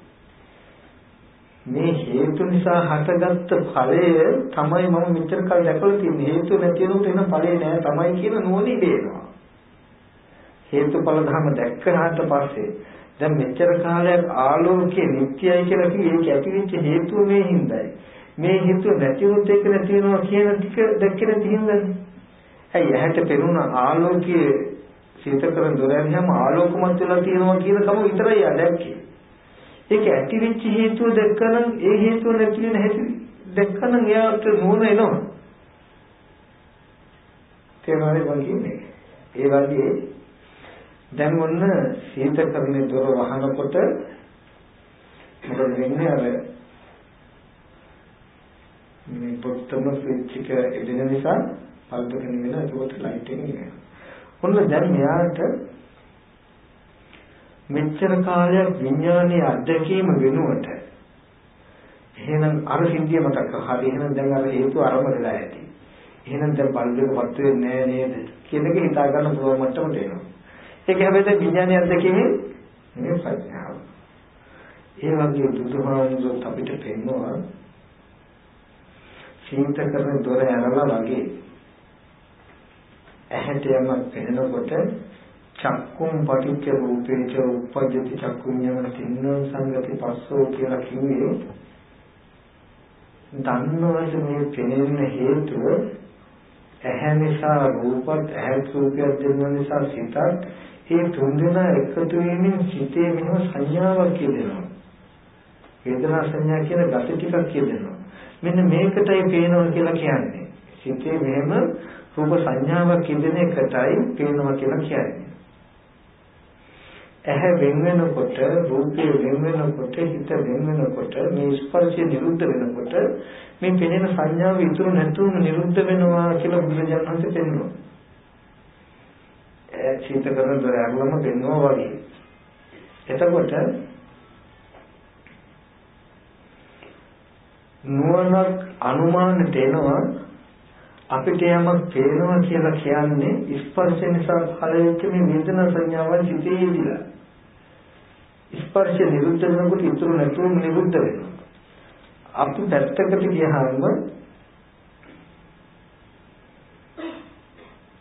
මේ හේතු නිසා හටගත්ත ඵලය තමයි මම මෙච්චර කල් දැකලා තියෙන්නේ. හේතු නැති වෙනකොට එන ඵලය නෑ තමයි කියන නුවණින් දෙනවා. හේතුඵල ධර්ම දැක්කහට පස්සේ දැන් මෙච්චර කාලයක් ආලෝකයේ නිට්ටයයි කියලා කිව්වේ ඒක ඇතිවෙච්ච හේතුව මේ හින්දායි. මේ හේතුව නැති වුණොත් ඒක නැති වෙනවා කියන ටික දැක්කේ නැති හින්දානේ. ඇයි ඇහැට පෙනුන ආලෝකයේ සීත කරන දොර ඇරියාම ආලෝකමත් වෙලා තියෙනවා කියන කම විතරයි දැක්කේ. ඒක ඇති වෙච්ච හේතුව දැක්කනම් ඒ හේතුව නැති වෙන හැටි දැක්කනම් එයාට නුවණ එනවා. තේරුණාද මං කියන්නේ? ඒ වගේ දැන් ඔන්න සීත කරන දොර වහනකොට මොකද වෙන්නේ අර මේ පොත්තම ස්විච් එක එදෙන නිසා බල්බ් එක නිවෙන ඒකට ලයිට් එක නිවෙනවා. ඔන්න දැන් මෙයාට මෙච්චර කාලයක් විඥානීය අධ්‍යක්ීම වෙනුවට එහෙනම් අර සිද්ධිය මතක හරි එහෙනම් දැන් අර හේතු ආරම්භලා ඇති. එහෙනම් දැන් බල්බ් එක පත් වෙන්නේ නෑ නේද කියන එක හිතා ගන්න පුළුවන් මට්ටමට එනවා. ඒක හැබැයි විඥානීය අධ්‍යක්ීමේ මේ ප්‍රඥාව. ඒ වගේ බුදුහාමුදුරුවෝ අපිට පෙන්වනවා සීත කරන දොර ඇරලා වගේ ඇහැට යමක් පෙනෙනකොට චක්කුම් පටිච්ච රූපේච උප්පජ්ජති චක්කුඤ්ඤං තින්න සංගති පස්සෝ කියලා කිව්වේ දන්නවද මේ පෙනෙන හේතුව ඇහැ නිසා රූපත් ඇහැ රූපයක් දෙන්න නිසා සිතත් ඒ තුන් දෙනා එකතු වීමෙන් සිතේ මෙහෙම සංඥාවක් කියදෙනවා වේදනා සංඥා කියන ගති ටිකක් කියදෙනවා මෙන්න මේකටයි පේනවා කියලා කියන්නේ සිතේ මෙහෙම රූප සංඥාවක් කියදෙන එකටයි පේනවා කියලා කියන්නේ ඇහැ වෙන වෙනකොට රූපය වෙන වෙනකොට හිත වෙන වෙනකොට මේ ස්පර්ශය නිරුද්ධ වෙනකොට මේ පෙනෙන සංඥාව ඉතුරු නැතුවම නිරුද්ධ වෙනවා කියලා බුදුරජාණන් වහන්සේ පෙන්වනවා. සීත කරන දොර ඇරලම පෙන්වනවා වගේ. එතකොට නුවණක් අනුමාන දෙනවා අපිට යමක් පේනවා කියලා කියන්නේ ස්පර්ශ නිසා කලයක මේ වේදනා සංඥාවන් සිටේ ඉදිලා. ස්පර්ශ නිරුද්ධ වෙනකොට ඉතුරු නැතුවම නිරුද්ධ වෙනවා. අපි පැත්තකට ගියහම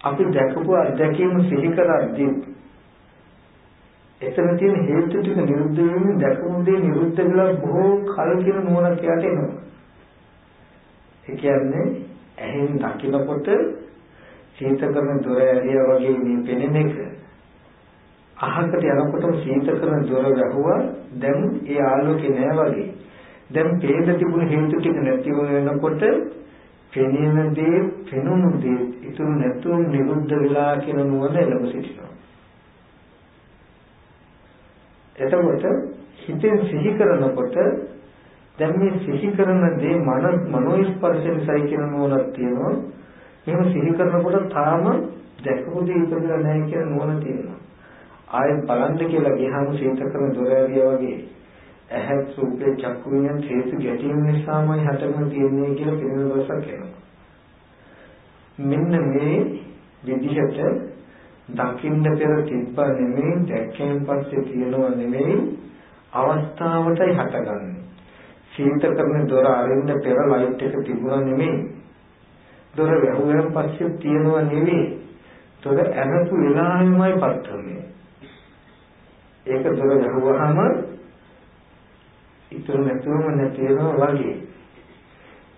අපි දැකපු අත්දැකීම සිහි කරද්දී එතන තියෙන හේතු ටික නිරුද්ධ වෙමින් දැකපු දේ නිරුද්ධ වෙලා බොහෝ කල කියන නුවණක් යට එනවා. ඒ කියන්නේ ඇහෙන් දකිනකොට සීත කරන දොර ඇරියා වගේ මේ පෙනෙන එක අහකට යනකොටම සීත කරන දොර වැහුවා දැන් ඒ ආලෝකේ නෑ වගේ දැන් පේන තිබුණු හේතු ටික නැති වෙනකොට පෙනෙන දේ පෙනුණු දේ ඉතුරු නැතුව නිරුද්ධ වෙලා කියන නුවණ එළඹ සිටිනවා. එතකොට හිතෙන් සිහි කරනකොට දැන් මේ සිහි කරන දේ මනෝ ස්පර්ශයෙන් කියන නුවණක් තියෙනවා. මේක සිහි කරනකොට තාම දැකපු දේ ඉතුරුලා නැහැ කියන නුවණ තියෙනවා. ආයෙත් බලන්න කියලා ගියාම සීත කරන දොර ඇරියා වගේ ඇහත් රූපේ චක්කු විඤ්ඤාණ හේතු ගැටීම නිසාමයි හටගෙන තියෙන්නේ කියලා පිළිවෙල දවසක් එනවා. මෙන්න මේ විදිහට දකින්න පෙර තිබ්බ නෙමෙයි දැක්කෙන් පස්සේ තියෙනව නෙමෙයි අවස්ථාවටයි හටගන්නේ. සීත කරන දොර අරින්න පෙර ලයිට් එක තිබුණා නෙමෙයි. දොර වැහුවෙන් පස්සේ තියෙනව නෙමෙයි. දොර ඇරපු වෙලාවෙමයි පත් වෙන්නේ. ඒක දොර වැහුවාම ඉතුරු නැතුවම නැති වෙනවා වගේ.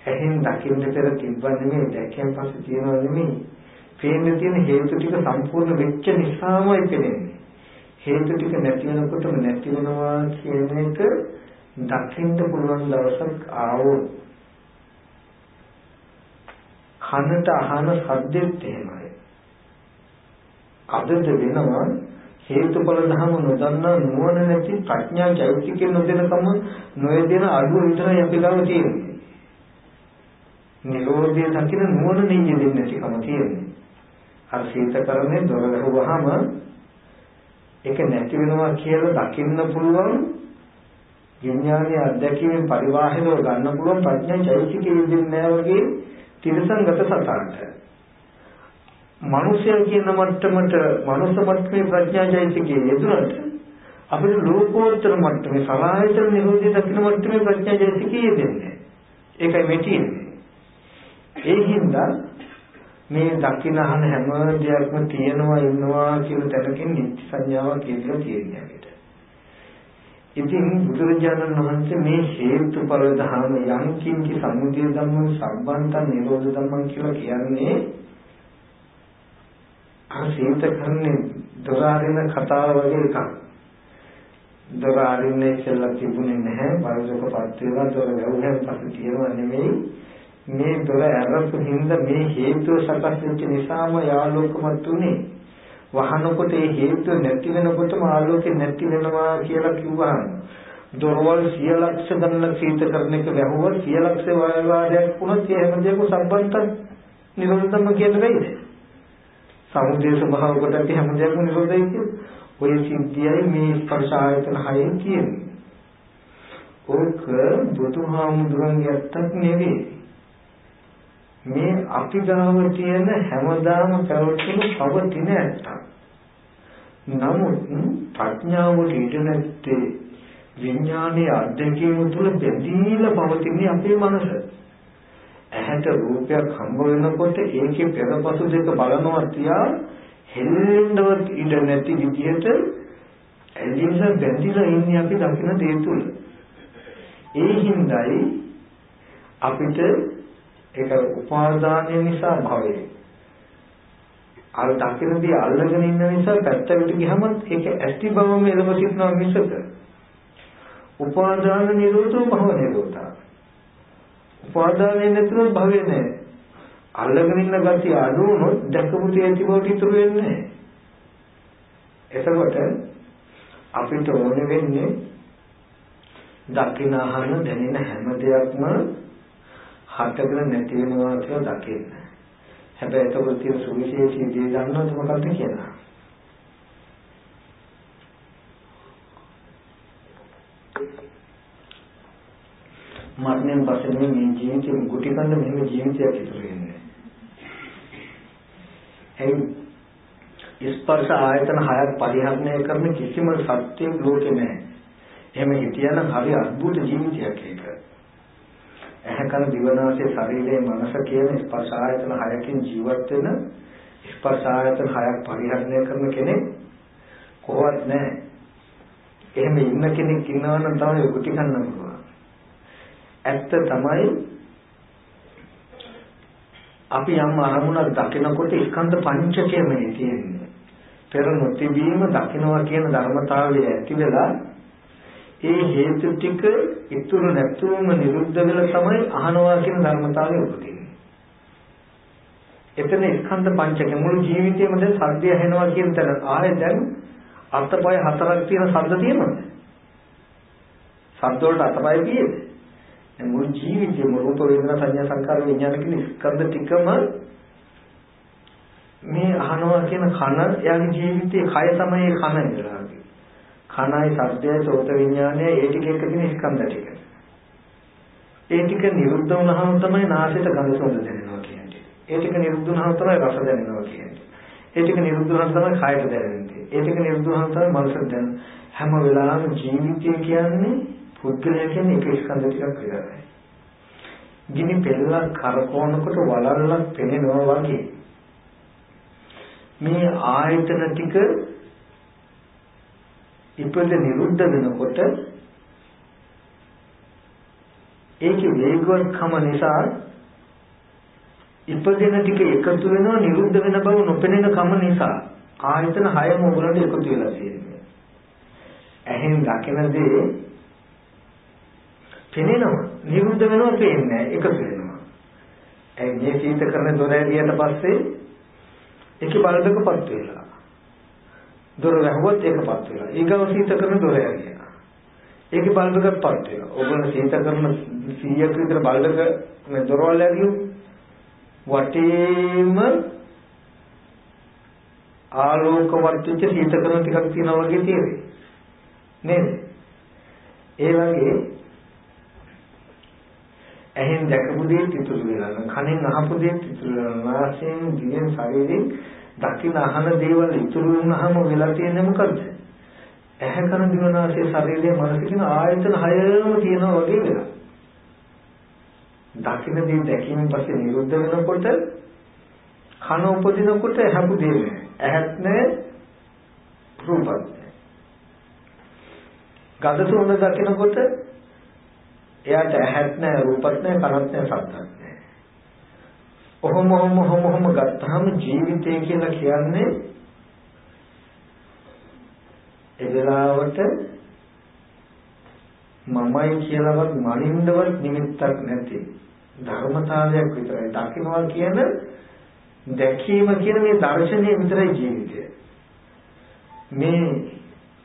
ඇහෙන් දකින්න පෙර තිබ්බ නෙමෙයි දැක්කෙන් පස්සේ තියෙනව නෙමෙයි. පේන්න තියෙන හේතු ටික සම්පූර්ණ වෙච්ච නිසාමයි පේන්නේ. හේතු ටික නැති වෙනකොටම නැති වෙනවා කියන එක දකින්න පුළුවන් දවසක් ආවොත් කනට අහන ශබ්දෙත් එහෙමයි. අදද වෙනවා හේතුඵල ධර්ම නොදන්නා නුවණ නැති ප්‍රඥා චෛත්‍යකේ නොදෙනකම නොයදෙන අඩුව විතරයි අපි ගාව තියෙන්නේ. නිරෝධය දකින නුවණ නෙන්නේ දෙන්නේ නැතිකම තියෙන්නේ. අර සීතකරණේ දොර වැහුවාම ඒක නැති වෙනවා කියලා දකින්න පුළුවන් විඥානීය අධ්‍යක්ෂයෙන් පරිවාහනව ගන්න පුළුවන් ප්‍රඥා චෛත්‍යකේ දෙන්නේ නැහැ වගේ තිරසංගත සතරට. මනුෂ්‍ය කියන මට්ටමට මනුෂ්‍ය මට්ටමේ ප්‍රඥා චෛත්‍යකේ යෙදුනට අපිට ලෝකෝත්තර මට්ටමේ සලායතන නිරෝධය දකින මට්ටමේ ප්‍රඥා චෛත්‍යකේ යෙදෙන්නේ. ඒකයි මේ තියෙන්නේ. ඒ හින්දා මේ දකින අහන හැම දෙයක්ම තියෙනවා ඉන්නවා කියන තැනකින් නිත්‍ය සංඥාවක් කියලා තියෙනවා. ඉතින් බුදුරජාණන් වහන්සේ මේ හේතුඵල ධර්ම යම් කිංචි සමුදය ධම්ම සම්බන්ත නිරෝධ ධම්ම කියලා කියන්නේ අසීත කරන්නේ දොර අරින කතාව වගේ එකක්. දොර අරින්නේ කියලා තිබුණේ නැහැ. බලසකපත් වෙලා දොර වැවුහෙන් පස්සේ තියෙනවා නෙමෙයි. මේ දොර අරපු හින්දා මේ හේතුව සකස් වෙච්ච නිසාම ආලෝකමත් උනේ. වහනකොට ඒ හේතුව නැති වෙනකොටම ආලෝකෙ නැති වෙනවා කියලා කිව්වහම දොරවල් 100 ලක්ෂ ගණන සීත කරන එක වැහුවොත් 100 ලක්ෂ වාරයක් වුණත් ඒ හැමදේම සම්බන්ත නිරෝධම කියන වෙයිද? සමුදේ ස්වභාව කොට අපි හැමදේම නිරෝධයි කියන්නේ. ඔය සිද්ධියයි මේ ස්පර්ශ ආයතන හයෙන් කියන්නේ. ඕක බුදුහාමුදුරන්ගේ අත්තක් නෙවෙයි. මේ අපි ගාව තියෙන හැමදාම පැවතුණු පවතින ඇත්ත. නමුත් ප්‍රඥාවට ඉඩ නැත්තේ විඥානයේ අධ්‍යක්ෂණය තුළ බැඳීලා පවතින අපේ මනස. ඇහැට රූපයක් හම්බ වෙනකොට ඒකේ පෙරපසු දෙක බලනවා තියා හෙල්ලෙන්නවත් ඉඩ නැති විදිහට ඇලිලා බැඳිලා ඉන්නේ අපි දකින්න දේ තුල. ඒ හිඳයි අපිට ඒක උපාදානය නිසා භවය. අර දකින්නදී අල්ලගෙන ඉන්න නිසා පැත්තකට ගියම ඒක ඇස්ති බවම එළඹ සිටිනවා මිසක උපාදාන නිරෝධෝ භව නිරෝධා. උපාදානය නැතුව භවය නැහැ. අල්ලගෙන ඉන්න ගැතිය අඩු වුණොත් දැකපු තේ ඇති බවට ඉතුරු වෙන්නේ නැහැ. එතකොට අපිට ඕනේ වෙන්නේ දකින්න අහන දැනෙන හැම දෙයක්ම හටගෙන නැති වෙනවා කියලා දකින්න. හැබැයි එතකොට තියෙන සුවිශේෂී දේ දන්නවද මොකක්ද කියලා? මරණයෙන් පස්සේ මේ ජීවිතේ ගුටි කන්න මෙහෙම ජීවිතයක් ඉතුරු වෙන්නේ. ස්පර්ශ ආයතන හයක් පරිහරණය කරන කිසිම සත්‍යයක් ලෝකේ නැහැ. එහෙම හිතියනම් හරි අద్భుත ජීවිතයක් ඒක. ඇහැ කන දිව නාසය ශරීරය මනස කියන ස්පර්ශ ආයතන හයකින් ජීවත් වෙන ස්පර්ශ ආයතන හයක් පරිහරණය කරන කෙනෙක් කොහොමද නැහැ. එහෙම ඉන්න කෙනෙක් ඉන්නවා නම් තමයි කුටි කන්න පුළුවන්. ඇත්ත තමයි අපි යම් අරමුණක් දකිනකොට ස්කන්ධ පංචකයමනේ තියෙන්නේ. පෙර නොතිබීම දකින්නවා කියන ධර්මතාවය ඇති වෙලා ඒ හේතු ටික ඉතුරු නැතුවම නිරුද්ධ වෙලා තමයි අහනවා කියන ධර්මතාවය උපදින්නේ. එතන ස්කන්ධ පංචකය මුළු ජීවිතේම දැන් සද්දය ඇහෙනවා කියන තැන ආයේ දැන් අතපය හතරක් තියෙන ශබ්ද තියෙනවද? ශබ්ද වලට අතපය තියෙද? මුළු ජීවිතේම රූප වේදනා සංඥා සංකාර විඥාන කියන ස්කන්ධ ටිකම මේ අහනවා කියන කන එයාගේ ජීවිතයේ කය තමයි ඒ කන ඉඳලා. කනයි ශබ්දයයි සෝත විඥානය ඒ ටික එක තියෙන ස්කන්ධ ටික. ඒ ටික නිරුද්ධ වුණාම තමයි නාසයට ගඳ සුවඳ දැනෙනවා කියන්නේ. ඒ ටික නිරුද්ධ වුණාම තමයි රස දැනෙනවා කියන්නේ. ඒ ටික නිරුද්ධ වුණාම තමයි කායට දැනෙන්නේ. ඒ ටික නිරුද්ධ වුණාම තමයි මනසට දැනෙන්නේ. හැම වෙලාවෙම ජීවිතය කියන්නේ පුද්ගලයා කියන්නේ එක ස්කන්ධ ටිකක් විතරයි. ගිනි පෙළක් කරකවනකොට වලල්ලක් පෙනෙනවා වගේ මේ ආයතන ටික ඉපද නිරුද්ධ වෙනකොට ඒකේ වේගවත්කම නිසා ඉපදෙන ටික එකතු වෙනවා නිරුද්ධ වෙන බව නොපෙනෙන කම නිසා ආයතන 6ම උගලට එකතු වෙලා තියෙනවා. ඇහෙන් දකින දේ පෙනෙනවා නිරුද්ධ වෙනවා පේන්නේ එකතු වෙනවා. ඒ මේ සීත කරන දොර ඇරියට පස්සේ ඒකේ බලදකපත් වෙලා දොර වැහුවත් ඒකපත් වෙලා ඊගව සීත කරන දොර ඇරියා. ඒකේ බලදකපත් වෙලා ඔබන සීත කරන 100ක් විතර බලදක මේ දොරවල් ඇරියු වටේම ආලෝක වර්තිච්ච සීත කරන ටිකක් තියෙනවා වගේ තියෙන්නේ නේද? ඒ වගේ ඇහෙන් දැකපු දේ ඉතුරු වෙනවා. කනෙන් අහපු දේ ඉතුරු වෙනවා. නාසයෙන් දිවෙන් ශරීරයෙන් දකින අහන දේවල් ඉතුරු වුණාම වෙලා තියෙන්නේ මොකද්ද? ඇහැ කන දිව නාසය ශරීරය මනස කියන ආයතන 6ම තියෙනවා වගේ වෙලා. දකින දේ දැකීමෙන් පස්සේ නිරුද්ධ වෙනකොට කන උපදිනකොට ඇහපු දේ නෑ. ඇහත් නෑ රූපත් නෑ. ගඳ සුවඳ දකිනකොට එයාට ඇහත් නැහැ රූපත් නැහැ කනත් නැහැ ශබ්දත් නැහැ. ඔහොම ගත්තාම ජීවිතය කියලා කියන්නේ ඒ වෙලාවට මමයි කියලාවත් මනින්නවත් නිමිත්තක් නැති ධර්මතාවයක් විතරයි. දකින්නවා කියන දැකීම කියන මේ දර්ශනය විතරයි ජීවිතය. මේ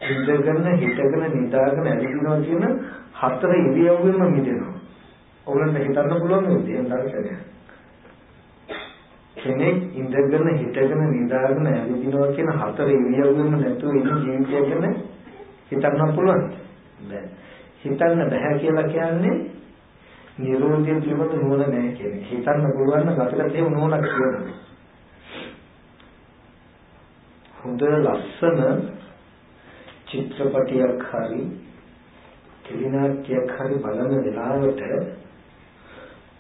ඉඳගෙන හිටගෙන නිදාගෙන ඇවිදිනවා කියන හතර ඉරියව්වෙම මිදෙනවා. ඔයගොල්ලන්ට හිතන්න පුළුවන් මේ දර්ශනය. කෙනෙක් ඉඳගෙන හිටගෙන නිදාගෙන ඇවිදිනවා කියන හතර ඉරියව්වෙම නැතුව ඉන්න ජීවිතය ගැන හිතන්න පුළුවන්. බෑ. හිතන්න බෑ කියලා කියන්නේ නිරෝධය පිළිබඳ නුවණ නැහැ කියන එක. හිතන්න පුළුවන් නම් අපිට ඒ නුවණක් කියනවා. හොඳ ලස්සන චිත්‍රපටියක් හරි ටෙලිනාට්‍යයක් හරි බලන වෙලාවට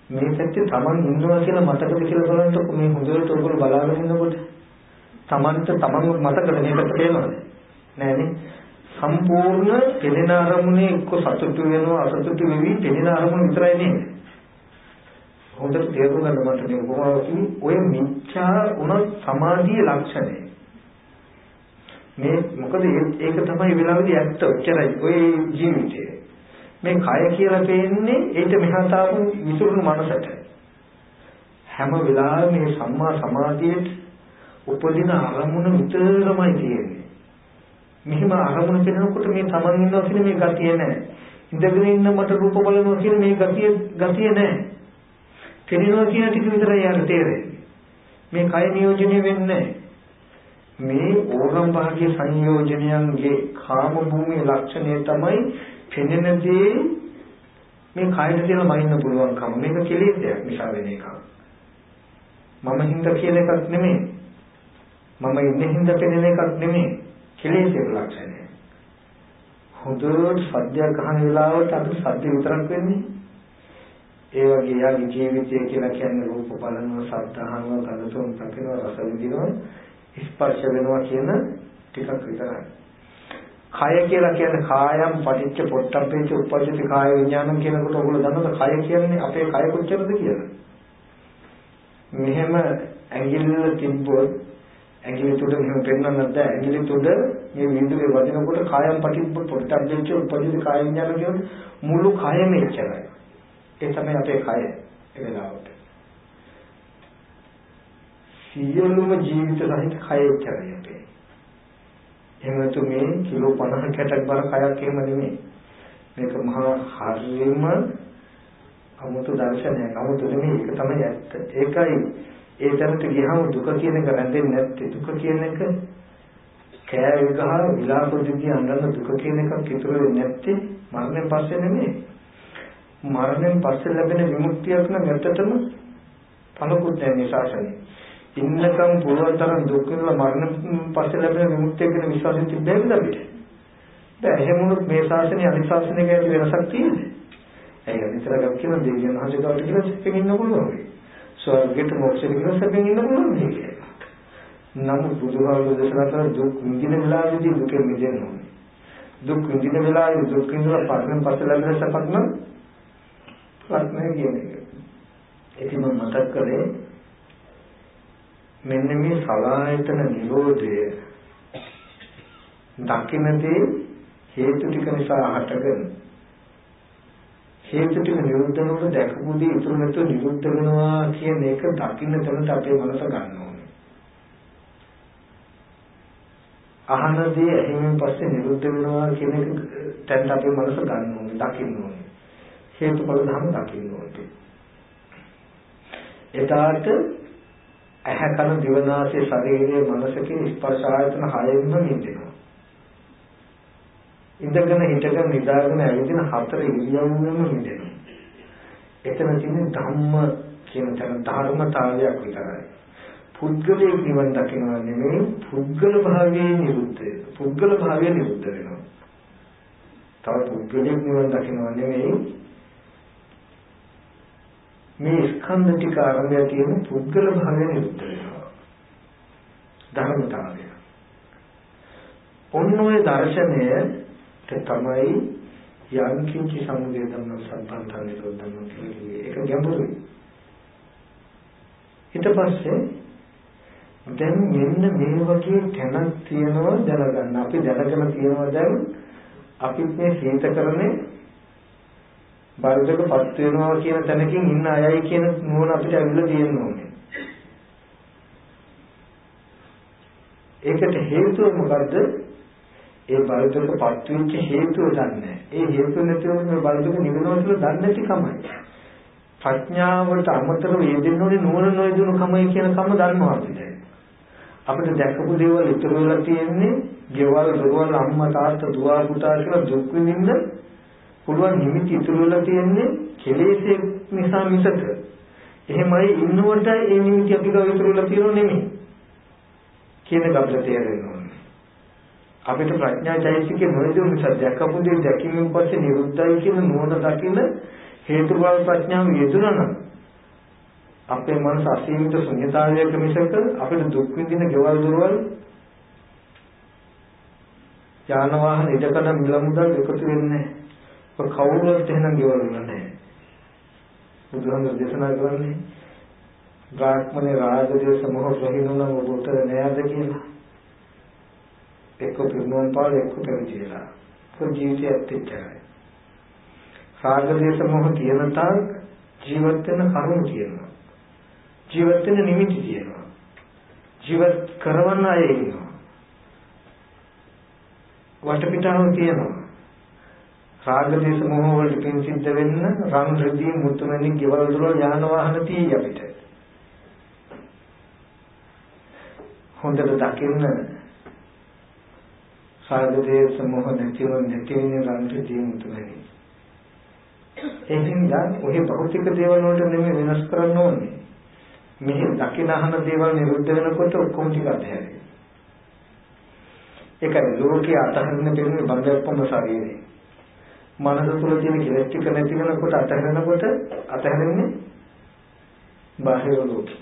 මේ පැත්තේ Taman ඉන්නවා කියලා මතකද කියලා බලනකොට මේ හොඳට ඔයගොල්ලෝ බලාගෙන ඉන්නකොට Tamanට මතකද මේකට පේනවද? නෑනේ. සම්පූර්ණ පෙනෙන අරමුණේ එක්ක සතුටු වෙනවා අසතුටු වෙවි පෙනෙන අරමුණ විතරයි නේද? හොඳට තේරුම් ගන්න මට මේ උපමාවකින් ඔය මිච්ඡා උනත් සමාධියේ ලක්ෂණය. මේ මොකද ඒක තමයි වෙලාවේදී ඇත්ත ඔච්චරයි ඔය ජීවිතේ. මේ කය කියලා පේන්නේ ඒක මෙහා තාපු විසුරුණු මනසට. හැම වෙලාවෙම මේ සම්මා සමාධියේ උපදින අරමුණ විතරමයි තියෙන්නේ. මෙහිම අරමුණ පෙනෙනකොට මේ Taman ඉන්නවා කියන මේ ගතිය නැහැ. ඉඳගෙන ඉන්න මට රූප බලනවා කියන මේ ගතිය නැහැ. පෙනෙනවා කියන ටික විතරයි යාර තේරෙන්නේ. මේ කය නියෝජනය වෙන්නේ මේ ඕරම් භාගයේ සංයෝජනයන්ගේ කාම භූමියේ ලක්ෂණය තමයි පෙනෙන දේ මේ කයට කියලා මනින්න පුළුවන්කම. මේක කෙලෙසයක් නිසා වෙන එකක්. මම හින්දා කියන එකක් නෙමෙයි. මම ඉන්නේ හින්දා පෙනෙන එකක් නෙමෙයි. කෙලෙසක ලක්ෂණය. හොඳට සද්දයක් අහන වෙලාවට අපි සද්ද විතරක් වෙන්නේ. ඒ වගේ යාගේ ජීවිතය කියලා කියන්නේ රූප බලනවා, ශබ්ද අහනවා, ගඳ සුවඳ දකිනවා, රස විඳිනවා, ස්පර්ශ වෙනවා කියන ටිකක් විතරයි. කය කියලා කියන්නේ කායම් පටිච්ච පොට්ටබ්බේච උපජ්ජති කාය විඥානං කියනකොට ඔයගොල්ලෝ දන්නවද කය කියන්නේ අපේ කය කොච්චරද කියලා? මෙහෙම ඇඟිල්ල තිබ්බොත් ඇඟිලි තුඩ මෙහෙම පෙන්වන්න නැද්ද? ඇඟිලි තුඩ මේ විදුලේ වදිනකොට කායම් පටිච්ච පොට්ටබ්බේච උපජ්ජති කාය විඥානං කියන්නේ මුළු කයම එච්චරයි. ඒ තමයි අපේ කය ඒ වෙලාවට. සියලුම ජීවිත සහිත කය එච්චරයි අපේ. එහෙම නැතු මේ කිලෝ 50කට බර කයක් එහෙම නෙමෙයි. මේක මහා හරියම අමුතු දර්ශනයක්. අමුතු නෙමෙයි ඒක තමයි ඇත්ත. ඒකයි ඒ තරමට ගියහම දුක කියන එක රැඳෙන්නේ නැත්තේ. දුක කියන එක කෑ විගහ විලාප දිදී අඬන දුක කියන එකක් ඉතුරු වෙන්නේ නැත්තේ මරණයෙන් පස්සේ නෙමෙයි. මරණයෙන් පස්සේ ලැබෙන විමුක්තියක් නම් ඇත්තටම පළකුත් නැහැ මේ ශාසනය. ඉන්නකම් පුළුවන් තරම් දුක් විඳලා මරණයෙන් පස්සේ ලැබෙන විමුක්තිය ගැන විශ්වාසය තිබෙන්නේද අපිට? බෑ. එහෙම වුණොත් මේ ශාසනය අනිත් ශාසනයක ඇති වෙනසක් තියෙන්නේ. ඒක විතරක් කියන දෙවියන් වහන්සේ ගාවට කියලා සෙපෙන් ඉන්න පුළුවන්. ස්වර්ගයට මොක්ෂයට කියලා සෙපෙන් ඉන්න පුළුවන් මේක. නමුත් බුදුහාමුදුරුවෝ දේශනා කරන දුක් විඳින වෙලාවේදී දුකෙන් මිදෙන්න ඕනේ. දුක් විඳින වෙලාවේ දුක් විඳලා මරණයෙන් පස්සේ ලැබෙන සපක් නම් ප්‍රඥා කියන්නේ. ඒක මම මතක් කරේ මෙන්න මේ සලආයතන නිරෝධය දකින්නේ හේතු ටික නිසා හටගෙන හේතු ටික නිරුද්ධ වෙනකොට දැකපුදී ඉතුරු නැතුව නිරුද්ධ වෙනවා කියන එක දකින්න තැනට අපේ මනස ගන්න ඕනේ. අහනදී එහෙම පස්සේ නිරුද්ධ වෙනවා කියන එක තැනට අපේ මනස ගන්න ඕනේ, දකින්න ඕනේ. හේතුඵල ධර්ම දකින්න ඕනේ. එදාට ඇහැ කන දිව නාසය ශරීරයේ මනසකේ ස්පර්ශ ආයතන හයෙන්ම නිදෙනවා. ඉඳගෙන හිටගෙන නිදාගෙන ඇවිදින හතර ඉරියව්වෙම නිදෙනවා. එතන තියෙන ධම්ම කියන තැන ධර්මතාවයක් විතරයි. පුද්ගලයේ නිවන් දකිනවා නෙමෙයි පුද්ගල භාවයේ නිරුද්ධය. පුද්ගල භාවයේ නිරුද්ධ වෙනවා. තව පුද්ගලයේ නිවන් දකිනවා නෙමෙයි මේ ස්කන්ධ ටික ආරම්භය තියෙන පුද්ගල භාවය නිරුද්ධ වෙනවා. ධර්මතාවය. ඔන්න ඔය දර්ශනය තමයි යම් කිංචි සමුදය ධම්ම සම්පන්තන නිරෝධ ධම්ම කියන්නේ. ඒක ගැඹුරුයි. ඊට පස්සේ දැන් මෙන්න මේ වගේ තැනක් තියෙනවා දැනගන්න. අපි දැනගෙන තියෙනවා දැන් අපිත් මේ සීතකරණේ බාහිරකපත් වෙනවා කියන තැනකින් ඉන්න අයයි කියන නුවණ අපිට ඇවිල්ලා තියෙන්න ඕනේ. ඒකට හේතුව මොකද්ද? ඒ බාහිරකපත් වෙච්ච හේතුව දන්නේ. ඒ හේතුව නැතිව මේ බාහිරක නිවෙනවා කියලා දන්නේ නැති කමයි. ප්‍රඥාවට අමතරව යෙදෙන්න ඕනේ නුවණ නොයදුණු කමයි කියන කම දන්නවා අපිට. අපිට දැකපු දේවල් ඉතුරු වෙලා තියෙන්නේ ගෙවල් දොරවල් අම්මා තාත්තා දුව පුතා කියලා දුක් විඳින්න පුළුවන් නිමිති ඉතුරු වෙලා තියෙන්නේ කෙලෙසේ නිසා මිසක එහෙමයි ඉන්නවට ඒ නිමිති අපි ගාව ඉතුරු වෙලා තියෙනව නෙමෙයි කියන එක අපිට තේරෙන්න ඕනේ. අපිට ප්‍රඥා චෛතසිකේ නොයදුණු නිසා දැකපු දේ දැකීමෙන් පස්සේ නිරුද්ධයි කියන නුවණ දකින්න හේතුඵල ප්‍රඥාව යෙදුණා නම් අපේ මනස අසීමිත ශුන්‍යතාවයක මිසක අපිට දුක් විඳින ගෙවල් දොරවල් යාන වාහන ඉදකඩ මිල මුදල් එකතු වෙන්නේ නැහැ. ඔය කවුරුත් එහෙනම් ගෙවල් නැහැ. බුදුහාමුදුරු දේශනා කරන්නේ බ්‍රාහ්මණේ රාග දේශ මොහ ප්‍රහිනුන ඔබට නෑද කියලා. එක්ක පිරුණම් පාල එක්ක පරිචයලා. කො ජීවිතයත් එච්චරයි. රාග දේශ මොහ තියෙන තාක් ජීවත් වෙන කරුණු තියෙනවා. ජීවත් වෙන නිමිති තියෙනවා. ජීවත් කරවන්න අය ඉන්නවා. වටපිටාව තියෙනවා. රාග දේශ මොහ වලට පින් සිද්ධ වෙන්න රන් රදී මුතුමැණි ගෙවල් දොරවල් යාන වාහන තියෙයි අපිට. හොඳට දකින්න රාග දේශ මොහ නැතිව රන් රදී මුතුමැණි. එහෙනම් ඔහි භෞතික දේවල් වලට නෙමෙයි වෙනස් කරන්න ඕනේ. මෙහි දකින අහන දේවල් නිරුද්ධ වෙනකොට ඔක්කොම ටික අතහැරෙනවා. ඒකයි ලෝකයේ අතහරින්න දෙන්නේ බන්ධයක්ම ශරීරේ. මනස තුළ තියෙන කෙලෙස් ටික නැති වෙනකොට අතහැරෙනකොට අතහැරෙන්නේ බාහිර ලෝකෙ.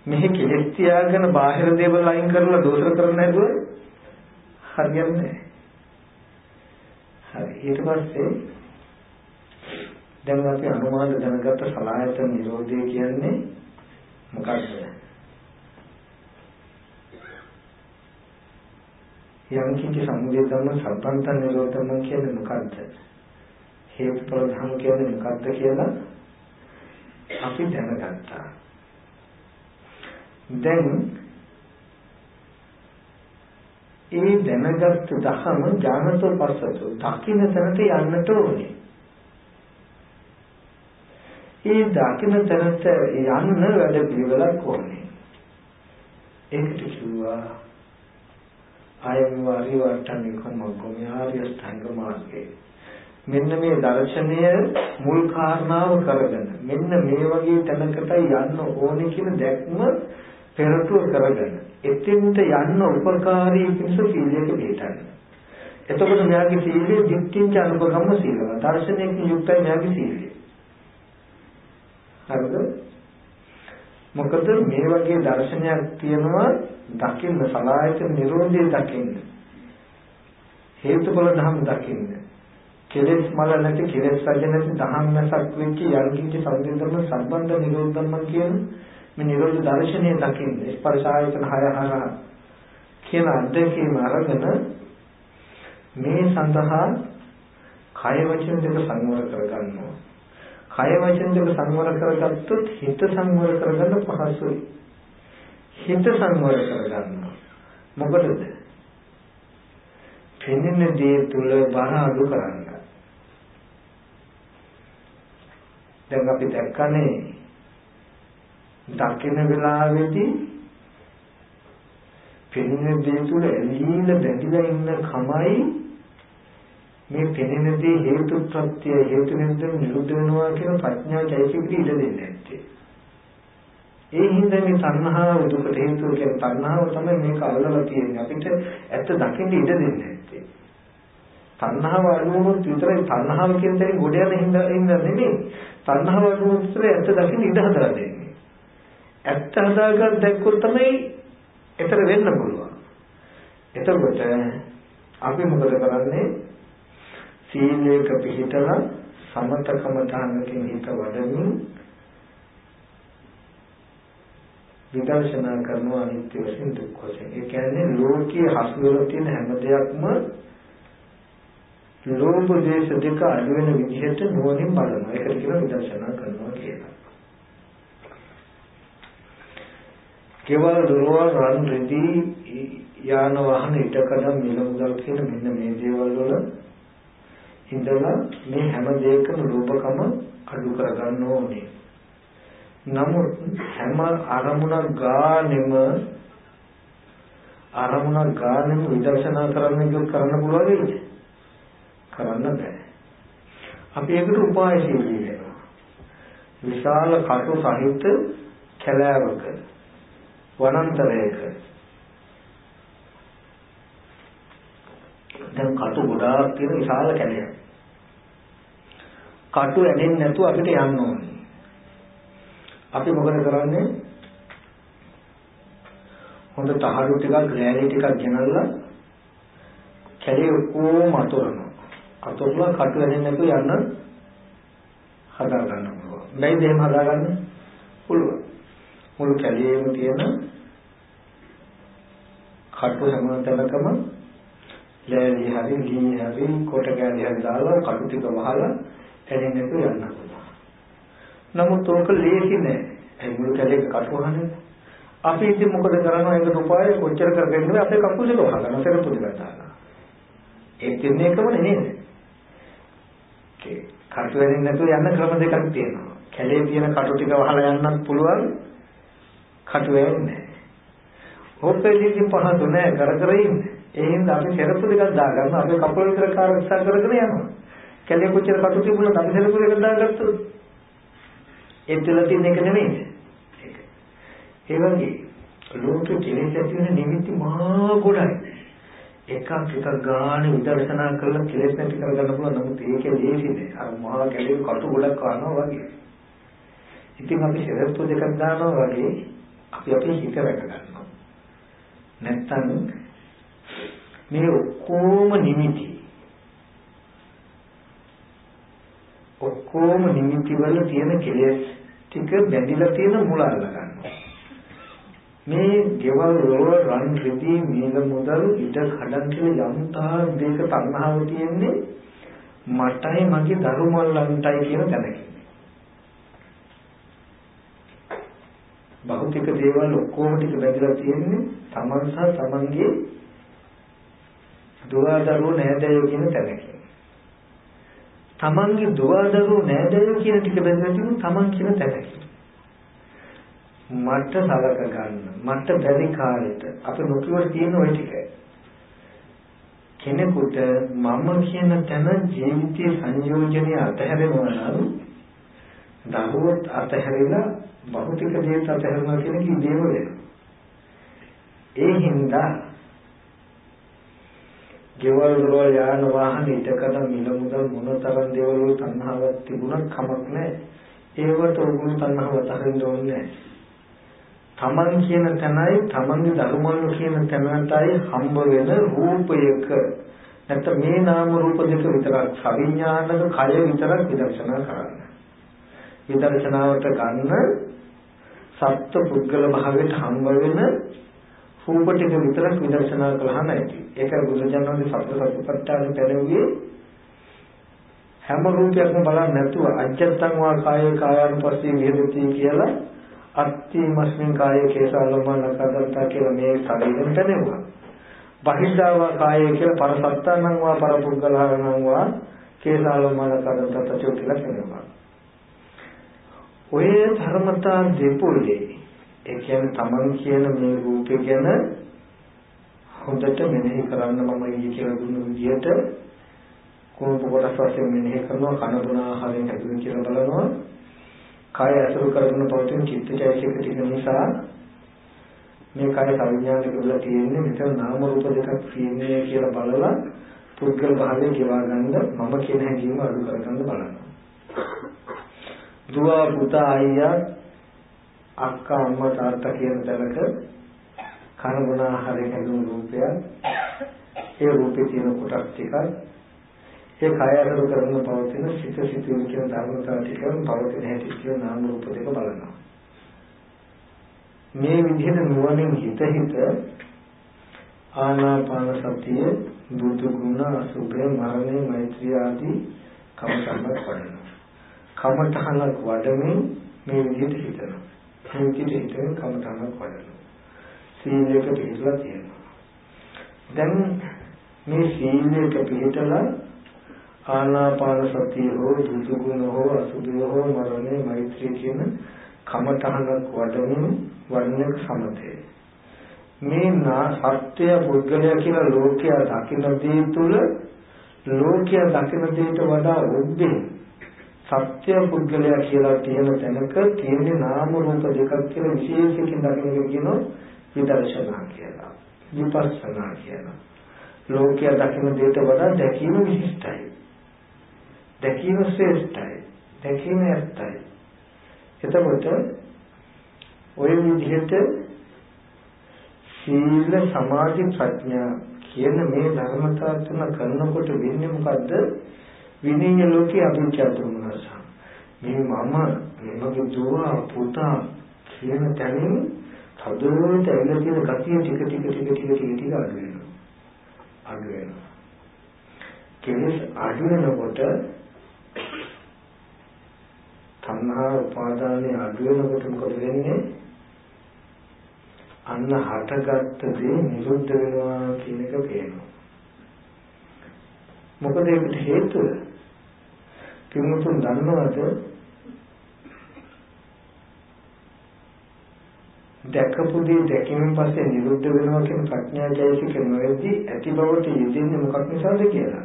මෙහි කෙලෙස් තියාගෙන බාහිර දේවල් අයින් කරලා දෝෂ කරන්න හැදුවොත් හරියන්නේ නැහැ. හරි ඊට පස්සේ දැන් අපි අනුමාන දැනගත්ත සලආයතන නිරෝධය කියන්නේ මොකක්ද? යම් කිසි සමුදය ධර්ම සම්පන්ත නිරෝධම කියන්නේ මොකක්ද? හේතුඵල ධර්ම කියන්නේ මොකක්ද කියලා අපි දැනගත්තා. දැන් ඒ දැනගත් ධර්ම ඥානතෝ පස්සතෝ දකින්න තැනට යන්නට ඕනේ. ඒ දකින්න තැනට යන්න වැඩ පිළිවෙලක් ඕනේ. ඒකට කිව්වා ආයම වාරි වර්තනිකම ගොමියාරිය ස්ථංග මාර්ගය. මෙන්න මේ දර්ශනය මුල් කාරණාව කරගෙන මෙන්න මේ වගේ තැනකට යන්න ඕනේ කියන දැක්ම පෙරටුව කරගෙන එතෙන්ට යන්න උපකාරී පිණිස සීලයක පිළිපදන්න. එතකොට මෙයාගේ සීලය දික්කින්ච අනුපගම්ම සීලව. දර්ශනයකින් යුක්තයි මෙයාගේ සීලය. හරිද? මොකද මේ වගේ දර්ශනයක් තියෙනවා දකින්න සලආයතන නිරෝධය දකින්න. හේතුඵල ධම් දකින්න. කෙලෙස් මල නැති කෙලෙස් රජ නැති දහම් නැසක් වෙච්ච යන්කින්ච සම්බන්ධම සම්බන්ධ නිරෝධම් කියන මේ නිරෝධ දර්ශනය දකින්න. ස්පර්ශ ආයතන 6 හරහා කියන අධ්‍යක්ීම අරගෙන මේ සඳහා කය වචන දෙක සංවර කරගන්නවා. කය වචන දෙක සංවර කරගත්තොත් හිත සංවර කරගන්න පහසුයි. හිත සංවර කරගන්නවා. මොකටද? පෙනෙන දේ තුල බර අඩු කරන්න. දැන් අපි දැක්කනේ දකින්න වෙලාවේදී පෙනෙන දේ තුල ඇලීලා බැඳිලා ඉන්න කමයි මේ පෙනෙන දේ හේතු ප්‍රත්‍ය හේතු නිරුද්ධ නිරුද්ධ වෙනවා කියන ප්‍රඥා චෛතසිකෙ ඉඩ දෙන්නේ නැත්තේ. ඒ හින්දා මේ තණ්හාව දුකට හේතුව කියන තණ්හාව තමයි මේක අල්ලලා තියෙන්නේ. අපිට ඇත්ත දකින්න ඉඩ දෙන්නේ නැත්තේ. තණ්හාව අනුමුත් විතරයි තණ්හාව කියන දේ ගොඩ යන හින්දා නෙමෙයි. තණ්හාව අනුමුත් විතරයි ඇත්ත දකින්න ඉඩ හදලා දෙන්නේ. ඇත්ත හදාගන්න දැක්කොත් තමයි ඒතර වෙන්න පුළුවන්. එතකොට අපි මොකද කරන්නේ? සීලයක පිළිතලා සමතකම දානකින් හිත වඩමින් විදර්ශනා කරනවා අනිත්‍ය වශයෙන් දුක් වශයෙන්. ඒ කියන්නේ ලෝකයේ හසු වෙලා තියෙන හැම දෙයක්ම ලෝභ දේශ දෙක අඩු වෙන විදිහට නුවණින් බලනවා. ඒකට කියනවා විදර්ශනා කරනවා කියලා. කෙවල් දොරවල් රන් රෙදි යාන වාහන ඉදකඩ මිල මුදල් කියන මෙන්න මේ දේවල් වල ඉඳලා මේ හැම දෙයකම රූපකම අඩු කරගන්න ඕනේ. නමුත් හැම අරමුණක් ගානෙම විදර්ශනා කරන්න පුළුවන් වෙයිද? කරන්න බෑ. අපි ඒකට උපායශීලී වෙනවා. විශාල කටු සහිත කැලෑවක වනාන්තරයක දැන් කටු ගොඩාක් තියෙන විශාල කැලයක්. කටු ඇදෙන්නේ නැතුව අපිට යන්න ඕනේ. අපි මොකද කරන්නේ? හොඳ තහඩු ටිකක් ග්‍රෑනි ටිකක් ගෙනල්ලා කැලේ ඔක්කොම අතොරනවා. අතොරලා කටු වෙන්නේ නැතුව යන්න හදා ගන්න පුළුවන්. බැයිද එහෙම හදා ගන්න? පුළුවන්. මුළු කැලේම තියෙන කටු හැම තැනකම ලෑලි හරි ගිනි හරි කොට කැලි හරි දාලා කටු ටික වහලා ඇලෙන්නේ නැතුව යන්න පුළුවන්. නමුත් ඕක ලේසි නෑ. ඒ මුළු කැලේක කටු වහන්නේ. අපි ඉතින් මොකද කරන්නේ? ඒකට උපාය කොච්චර කරගෙනද අපේ කකුල් දෙක වහගන්න සරපු දෙක දාලා. ඒ තින්නේ එකම නෙමෙයි. කටු වෙනින් නැතුව යන්න ක්‍රම දෙකක් තියෙනවා. කැලේ තියෙන කටු ටික වහලා යන්නත් පුළුවන්. කටු වෙන්නේ නැහැ. හොප්පෙලින් පහසු නැහැ කර ඉන්නේ. ඒ හින්දා අපි සරපු දෙකක් දාගන්න අපේ කකුල් විතර කාර්යක්ෂා කරගෙන යනවා. කැලේ කොච්චර කටු තිබුණත් අපි සරපු දෙකක් දාගත්තොත් ඒ තුල තියෙන එක නෙමෙයි. ඒ වගේ ලෝකෙ කෙලෙස් ඇති වෙන නිමිති මහා ගොඩයි. එකක් ගානේ විදර්ශනා කරලා කෙලෙස් නැති කරගන්න පුළුවන්. නමුත් ඒකේ ලේසි නෑ. අර මහා කැලේ කටු ගොඩක් කනවා වගේ. ඉතින් අපි සරප්පු දෙකක් දානවා වගේ අපි අපේ හිත රැක ගන්නවා. නැත්තම් මේ ඔක්කොම නිමිති වල තියෙන කෙලෙස් ටික බැඳිලා තියෙන මුල අල්ල ගන්නවා. මේ ගෙවල් වල රන් රිදී මේක මුදල් ඉඩ කඩන් කියලා යම්තා දෙයක තණ්හාව තියෙන්නේ මටයි මගේ දරුමල්ලන්ටයි කියන තැනකින්. භෞතික දේවල් ඔක්කොම ටික බැඳලා තියෙන්නේ තමන් සහ තමන්ගේ දුවදරුවෝ නෑදෑයෝ කියන තැනකින්. තමන්ගේ දුවදරුවෝ නෑදෑයෝ කියන ටික බැඳලා තියෙන්නේ තමන් කියන තැනකින්. මට සලක ගන්න මට බැරි කාලෙට අපි නොකියව තියෙන ওই ටික කෙනෙකුට මම කියන තැන ජීවිතයේ සංයෝජනය අතහැරෙනවා නම් දරුවොත් අතහැරිලා භෞතික දේත් අතහැරෙනවා කියන කී දේව වෙනවා. ඒ හින්දා ගෙවල් වල යාන වාහන ඉදකඩ මිල මුදල් මොනතරම් දේවල් වල තණ්හාවක් තිබුණත් කමක් නැහැ. ඒවට උගුරු තණ්හාව අතහරින්න ඕනේ නැහැ. තමන් කියන තැනයි තමන්ගේ ධර්මවල කියන තැනටයි හම්බ වෙන රූපයක නැත්නම් මේ නාම රූප දෙක විතරක් සවිඥානික කය විතරක් විදර්ශනා කරන්න. විදර්ශනාවට ගන්න සත්ත්ව පුද්ගල භාවයට හම්බ වෙන රූප ටික විතරක් විදර්ශනා කළා නැති. ඒක බුදුජානකගේ සතර සතිපට්ඨාන පෙරෙන්නේ හැම රූපයක්ම බලන්න නැතුව අජත්තං වා කායේ කායानुපස්සී විහෙරති කියලා අත්තිමස්මින් කායේ කේසාලෝමනකදත්තා කියලා මේ ශරීරෙන් දැනෙනවා. බහිද්ධාවා කායේ කියලා පරසත්තානං වා පරපුද්ගලහරණං වා කේසාලෝමනකදත්තා කියලා කියනවා. ඔය ධර්මතා දෙපොලේ ඒ කියන්නේ තමන් කියන මේ රූපය ගැන හොඳට මෙනෙහි කරන්න මම ඊයේ කියලා දුන්න විදිහට කොහොම කොටස් වශයෙන් මෙනෙහි කරනවා කන බොන ආහාරයෙන් හැදුණු කියලා බලනවා කාය අසුරු කරගෙන පවතින චිත්තචෛතසික ටික නිසා මේ කාය සංඥානික වල තියෙන්නේ මෙතන නාම රූප දෙකක් තියෙන්නේ කියලා බලලා පුද්ගල භාවයෙන් ගෙවා ගන්න මම කියන හැඟීම අඩු කරගන්න බලනවා. දුව පුතා අයියා අක්කා අම්මා තාත්තා කියන තැනක කන බොන ආහාරයෙන් හැදුණු රූපය ඒ රූපේ තියෙන කොටස් ටිකක් ඒ කය අසුරු කරගෙන පවතින සිත සිතුවිලි කියන ධර්මතාව ටික පවතින හැටි කියන නාම රූප දෙක බලනවා. මේ විදිහට නුවණින් හිත ආනාපාන සතිය බුදු ගුණ අසුභය මරණය මෛත්‍රිය ආදී කමඨහනක් වඩනවා. කමඨහනක් වඩමින් මේ විදිහට හිතනවා. මේ විදිහට හිතෙන් කමඨහනක් වඩනවා. සීලයක පිළිපදලා තියෙනවා. දැන් මේ සීලයක පිළිපදලා ආනාපාන සතිය හෝ බුදු ගුණ හෝ අසුභය හෝ මරණය මෛත්‍රිය කියන කමඨහනක් වඩමින් වර්ණක සමතේ මේ සත්‍ය පුද්ගලයා කියන ලෝකයා දකින්න දේ තුල ලෝකයා දකින්න දේට වඩා උද්දී සත්‍ය පුද්ගලයා කියලා තියෙන තැනක තියෙන නාම රූප දෙකක් කියලා විශේෂයෙන් දකින්න කියනවා විදර්ශනා කියලා විපස්සනා කියලා. ලෝකයා දකින්න දේට වඩා දැකීම විශිෂ්ටයි. දැකීම ශ්‍රේෂ්ඨයි. දැකීම ඇත්තයි. එතකොට ඔය විදිහට සීල සමාධි ප්‍රඥා කියන මේ ධර්මතා තුන කරනකොට වෙන්නේ මොකද්ද? විනය ලෝකයේ අභිජ්ජා දුමනස. මේ මගේ දුව පුතා කියන තැනින් තදෝට ඇවිල්ලා තියෙන ගතිය ටික අඩු වෙනවා. කෙලෙස් අඩු වෙනකොට තණ්හා උපාදානයේ අඩු වෙනකොට මොකද වෙන්නේ? අන්න හටගත්ත දේ නිරුද්ධ වෙනවා කියන එක පේනවා. මොකද ඒකට හේතුව කිමුතුන් දන්නවද? දැකපු දේ දැකීමෙන් පස්සේ නිරුද්ධ වෙනවා කියන ප්‍රඥාචෛතසික නොවේදී ඇති බවට යෙදෙන්නේ මොකක් නිසාද කියලා.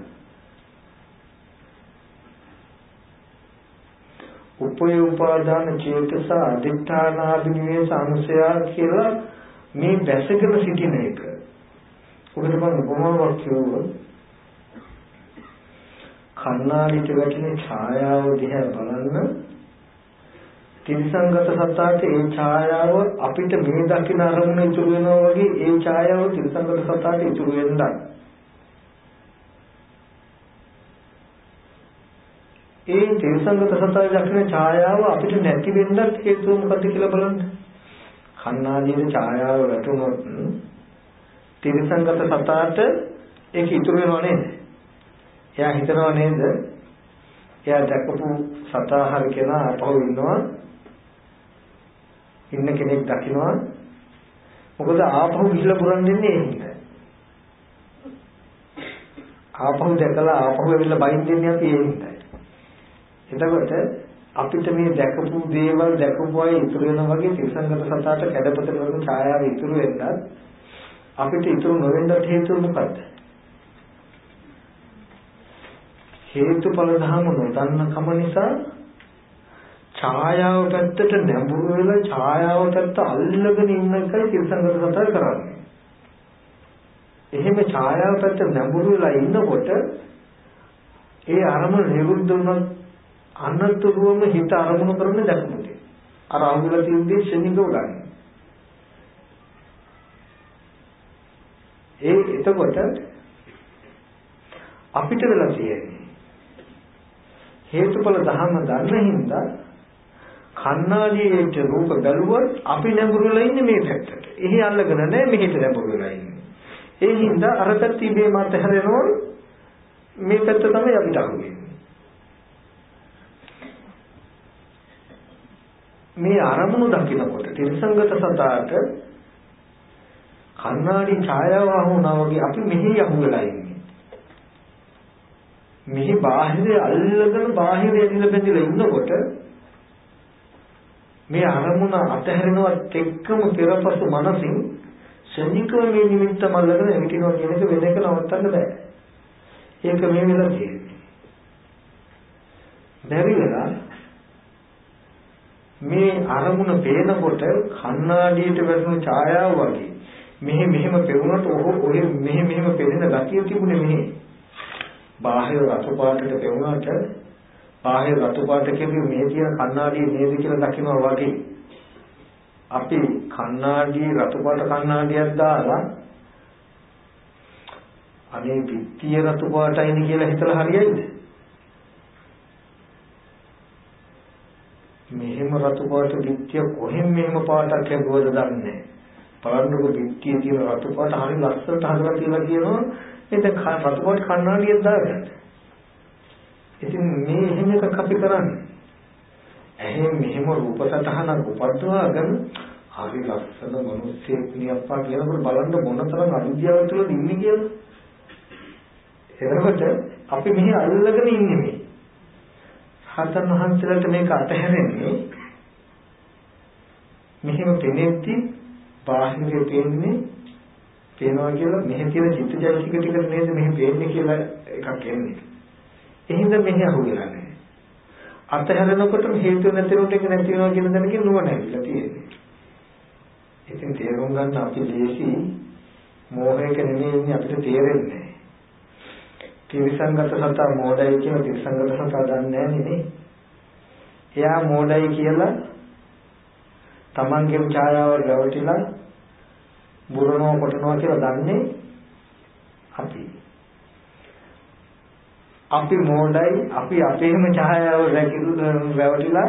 උපය උපාදාන චේතස අදිඨානාභිනිවේෂ අනුසය කියලා මේ දැසගෙන සිටින එක. ඔකට මම උපමාවක් කියවුවා. කන්නාඩියට වැටෙන ඡායාව දිහා බලන්න තිරසංගත සත්‍යාට ඒ ඡායාව අපිට මේ දකින අරමුණ ඉතුරු වෙනවා වගේ ඒ ඡායාව තිරසංගත සත්‍යාට ඉතුරු වෙනවා. ඒ තිරසංගත සත්‍යාවේ දකින ඡායාව අපිට නැති වෙන්නත් හේතුව මොකද්ද කියලා බලන්න. කන්නාඩියේ ඡායාව වැටුනොත් තිරසංගත සත්‍යාට ඒක ඉතුරු වෙනව නේද? එයා හිතනවා නේද? එයා දැකපු සතා හරි කෙනා අපහු ඉන්න කෙනෙක් දකින්නවා. මොකද ආපහු ගිහිල්ලා පුරන් දෙන්නේ ඒ හින්දා. ආපහු දැකලා ආපහු ඇවිල්ලා බයින් දෙන්නේ අපි ඒ හින්දා. එතකොට අපිට මේ දැකපු දේවල් දැකපු අය ඉතුරු වෙනවා වගේ තිරසංගත සතාට කැඩපත කරන ඡායාව ඉතුරු වෙන්නත් අපිට ඉතුරු නොවෙන්නත් හේතුව මොකද්ද? හේතුඵල ධර්ම නොදන්න කම නිසා ඡායාව පැත්තට නැඹුරු වෙලා ඡායාව පැත්ත අල්ලගෙන ඉන්න එකයි තිරසංගත සතර කරන්නේ. එහෙම ඡායාව පැත්ත නැඹුරු වෙලා ඉන්නකොට ඒ අරමුණ නිරුද්ධ වුණත් අනතුරුවම හිත අරමුණු කරන්නේ දැක්මුනේ. අර අහුවලා තියෙන දේ ශනිකව ගන්න. එතකොට අපිට වෙලා තියෙන්නේ හේතුඵල ධර්ම දන්න හින්දා කන්නාඩියේ රූප බැලුවොත් අපි නැඹුරු වෙලා ඉන්නේ මේ පැත්තට. එහි අල්ලගෙන නැහැ මෙහෙට නැඹුරු වෙලා ඉන්නේ. ඒ හින්දා අර පැත්ත ඉබේ මත හැරෙනවොත් මේ පැත්ත තමයි අපිට අහුවෙන්නේ. මේ අරමුණු දකිනකොට තිරසංගත සතාට කන්නාඩි ඡායාව වුණා වගේ අපි මෙහි අහුවෙලා ඉන්නේ. මෙහි බාහිරේ අල්ලගෙන බාහිරේ ඇදලා බැඳලා ඉන්නකොට මේ අරමුණ අතහැරෙනවත් එක්කම පෙරපසු මනසින් ශනිකව මේ නිමිත්තම අල්ලගෙන හිටිනවා කියන එක වෙන එක නවත්තන්න බෑ. ඒක මේ වෙලා තියෙන්නේ. බැරි වෙලා මේ අරමුණ පේනකොට කන්නාඩියට වැටෙන ඡායාව වගේ මෙහෙම පෙවුනට ඔය මෙහෙම පෙනෙන ගතිය තිබුණේ මෙහෙ. බාහිර රතු පාටට පෙවුනට බාහිර රතු පාට කියන්නේ මේ තියෙන කන්නාඩියේ නේද කියලා දකිනවා වගේ. අපි කන්නාඩියේ රතු පාට කන්නාඩියක් දාලා අනේ පිටිය රතු පාටයිනි කියලා හිතලා හරියයිද? මෙහෙම රතු පාට පිටිය කොහෙන් මෙහෙම පාටක් ලැබුවද දන්නේ නැහැ. බලන්නකො පිටියේ තියෙන රතු පාට හරිය ලස්සනට හදලා තියලා කියනවා ඒක රතු පාට කන්නාඩියක් දාගන්න. ඉතින් මේ එහෙම එකක් අපි කරන්නේ. එහෙන් මෙහෙම රූප සතහනක් උපද්දවාගෙන හරි ලස්සන මිනිස්සෙක් නියප්පා කියනකොට බලන්න මොනතරම් අවිද්‍යාව තුළ ඉන්නේ කියලා. එතකොට අපි මෙහි අල්ලගෙන ඉන්නේ මේ. හතන් වහන්සේලාට මේක අතහැරෙන්නේ මෙහෙම පෙනෙද්දි බාහිරේ පේනවා කියලා මෙහි තියෙන චිත්තජාලික ටික නේද මෙහි පේන්නේ කියලා එකක් එන්නේ. එහෙනම් මෙහි අහුවෙලා නැහැ. අතහැරෙනකොට හේතු නැතිවෙන්න එක නැති වෙනවා කියන දැනකින් නුවණ ඇවිල්ලා තියෙන්නේ. ඉතින් තේරුම් ගන්න අපි දේශි මෝහයක නෙමෙයි ඉන්නේ අපිට තේරෙන්නේ. තිරසංගත සතා මෝඩයි කියන තිරසංගත සතා දන්නේ නැහැ නේ. එයා මෝඩයි කියලා තමන්ගේම ඡායාව රැවටිලා බුරනවා කොටනවා කියලා දන්නේ අපි මොඩයි අපි අපේම ඡායාව රැවටිලා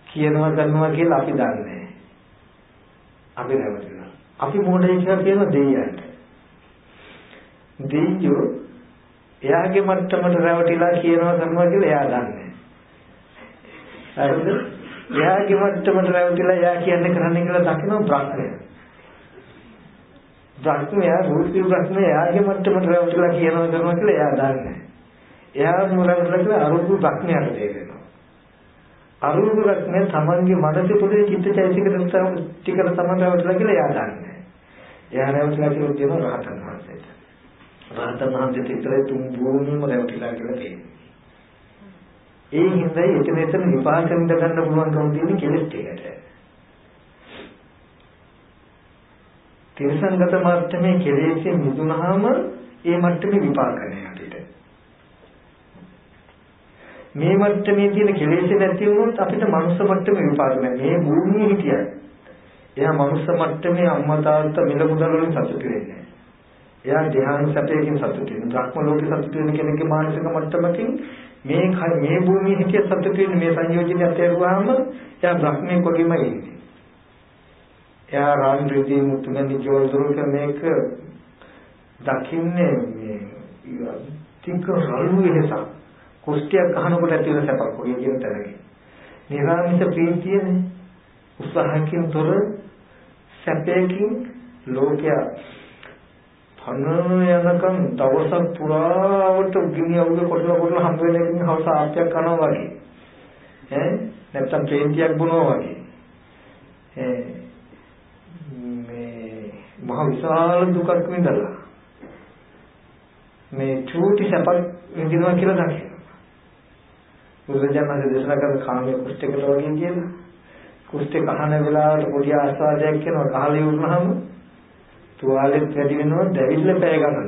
කියනවා කරනවා කියලා අපි දන්නේ අපි රැවටිලා අපි මොඩයි කියලා කියන දෙයියන්ට දෙයියෝ එයාගේ මට්ටමට රැවටිලා කියනවා කරනවා කියලා එයා දන්නේ හරිද එයාගේ මට්ටමට රැවටිලා එයා කියන්නේ කරන්නේ කියලා දකිනවා බ්‍රහ්මයා රූපී බ්‍රහ්මයා එයාගේ මට්ටමට රැවටිලා කියනවා කරනවා කියලා එයා දන්නේ එයා මොරවටලා කියලා අරූපී බ්‍රහ්මයාට තේරෙනවා අරූපී බ්‍රහ්මයා තමන්ගේ මනසේ පොදේ චිත්තචෛතසික ටිකට තමන් රැවටිලා කියලා එයා දන්නේ එයා රැවටිලා කියලා කියනවා රහතන් වහන්සේට රහතන් වහන්සේට විතරයි තුන් භූමියම රැවටිලා කියලා තියෙන්නේ ඒ හින්දායි එතන විපාකෙන් ගන්න පුළුවන්කම තියෙන කෙලෙස් ටිකට. තිරසංගත මට්ටමේ කෙලෙස්ෙන් මිදුනහම ඒ මට්ටමේ විපාකනේ අපිට. මේ මට්ටමේ තියෙන කෙලෙස් නැති වුණොත් අපිට මනුස්ස මට්ටමේ විපාක නැහැ. මේ භූමියේ හිටියත් එයා මනුස්ස මට්ටමේ අම්මා තාත්තා මිල මුදල් වලින් සතුටු වෙන්නේ. එයා ධ්‍යාන සැපයකින් සතුටු වෙනවා. ධර්ම ලෝකේ සතුටු වෙන කෙනෙක්ගේ මානසික මට්ටමකින් මේ භූමියේ හිටිය සතුටු වෙන මේ සංයෝජනය අතේරුවාම එයා බ්‍රහ්මයේ කොගෙම ඉන්නේ. එයා රාම් රීති මුතුගනි ජෝල්දරුක මේක දකින්නේ මේ තික රළු වෙනසක්. කුෂ්ඨයක් අහනකොට ඇති වෙන සැපක් වගේ කියන තැනක. නිරාමිෂ ප්‍රීතියනේ උත්සාහකින් තොර සැපයකින් ලෝකයා අනන යනකම් දවසක් පුරාවට ගිනි අවුල කොටලා හම්බ වෙන එකකින් හවස ආත්‍යයක් කරනවා වගේ නැත්තම් ප්‍රේන්තියක් බොනවා වගේ මේ මහ විශාල දුකක් විඳලා මේ චූටි සැපක් විඳිනවා කියලා දකිනවා බුදුරජාණන් දේශනා කරන කාමයේ කුෂ්ඨයකට වගේ කියන කුෂ්ඨේ කහන වෙලාවට පොඩි ආස්වාදයක් කරනවා කහලිය වුණාම තුවාලෙත් වැඩි වෙනවා දැවිල්ල පැය ගන්න.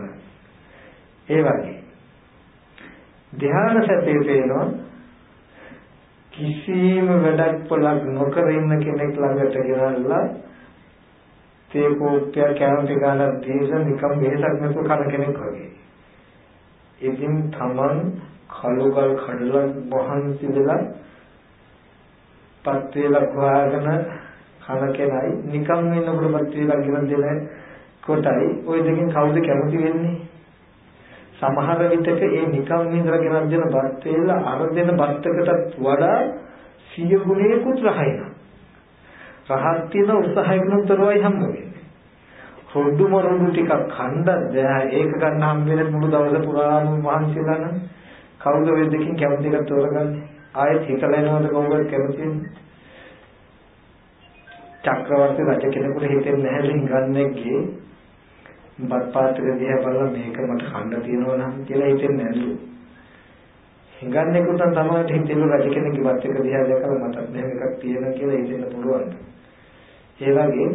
ඒ වගේ. ධ්‍යාන සැපේ පේනවා කිසිම වැඩක් පොලක් නොකර ඉන්න කෙනෙක් ළඟට ගෙනල්ලා තේ කෝප්පය කැමති ගානක් දීලා නිකම් වෙහසක් නැතුව කන කෙනෙක් වගේ. ඉතින් තමන් කලුගල් කඩලා වහන්සි වෙලා පත් වේලා ගාගෙන කන කෙනයි නිකම් වෙනකොට පත් වේලා ගෙනත් දෙලා කොටයි ওই දෙකෙන් කවුද කැමති වෙන්නේ සමහර විටක ඒ නිකම් නින්දර ගෙනත් දෙන බත් වේලා අර දෙන බත්තකට වඩා 100 ගුණයකට රහයින රහත් තියෙන උත්සාහයකින් තරවයි හම්බ වෙන්නේ රොඩු මරොඩු ටිකක් ඛණ්ඩ ඒක ගන්න හම්බ වෙන මුළු දවස පුරාම මහන්සිලා නම් කවුද ওই දෙකෙන් කැමති එකක් තෝරගන්නේ ආයෙත් හිතලා එනවද කවුරුත් කැමති චක්‍රවර්ති රජ කෙනෙකුට හිතෙන්නේ නැහැ ලිංගන්නේගේ බත් පාත්‍රය දිහා බලලා මේක මට කන්න තියෙනවා නම් කියලා හිතෙන්නේ නැල්ලු. හිඟන්නේකට තමයි හිතෙන්නේ රජ කෙනෙක්ගේ බත් එක දිහා දැකලා මටත් මෙහෙම එකක් තියෙනවා කියලා හිතෙන්න පුළුවන්. ඒ වගේ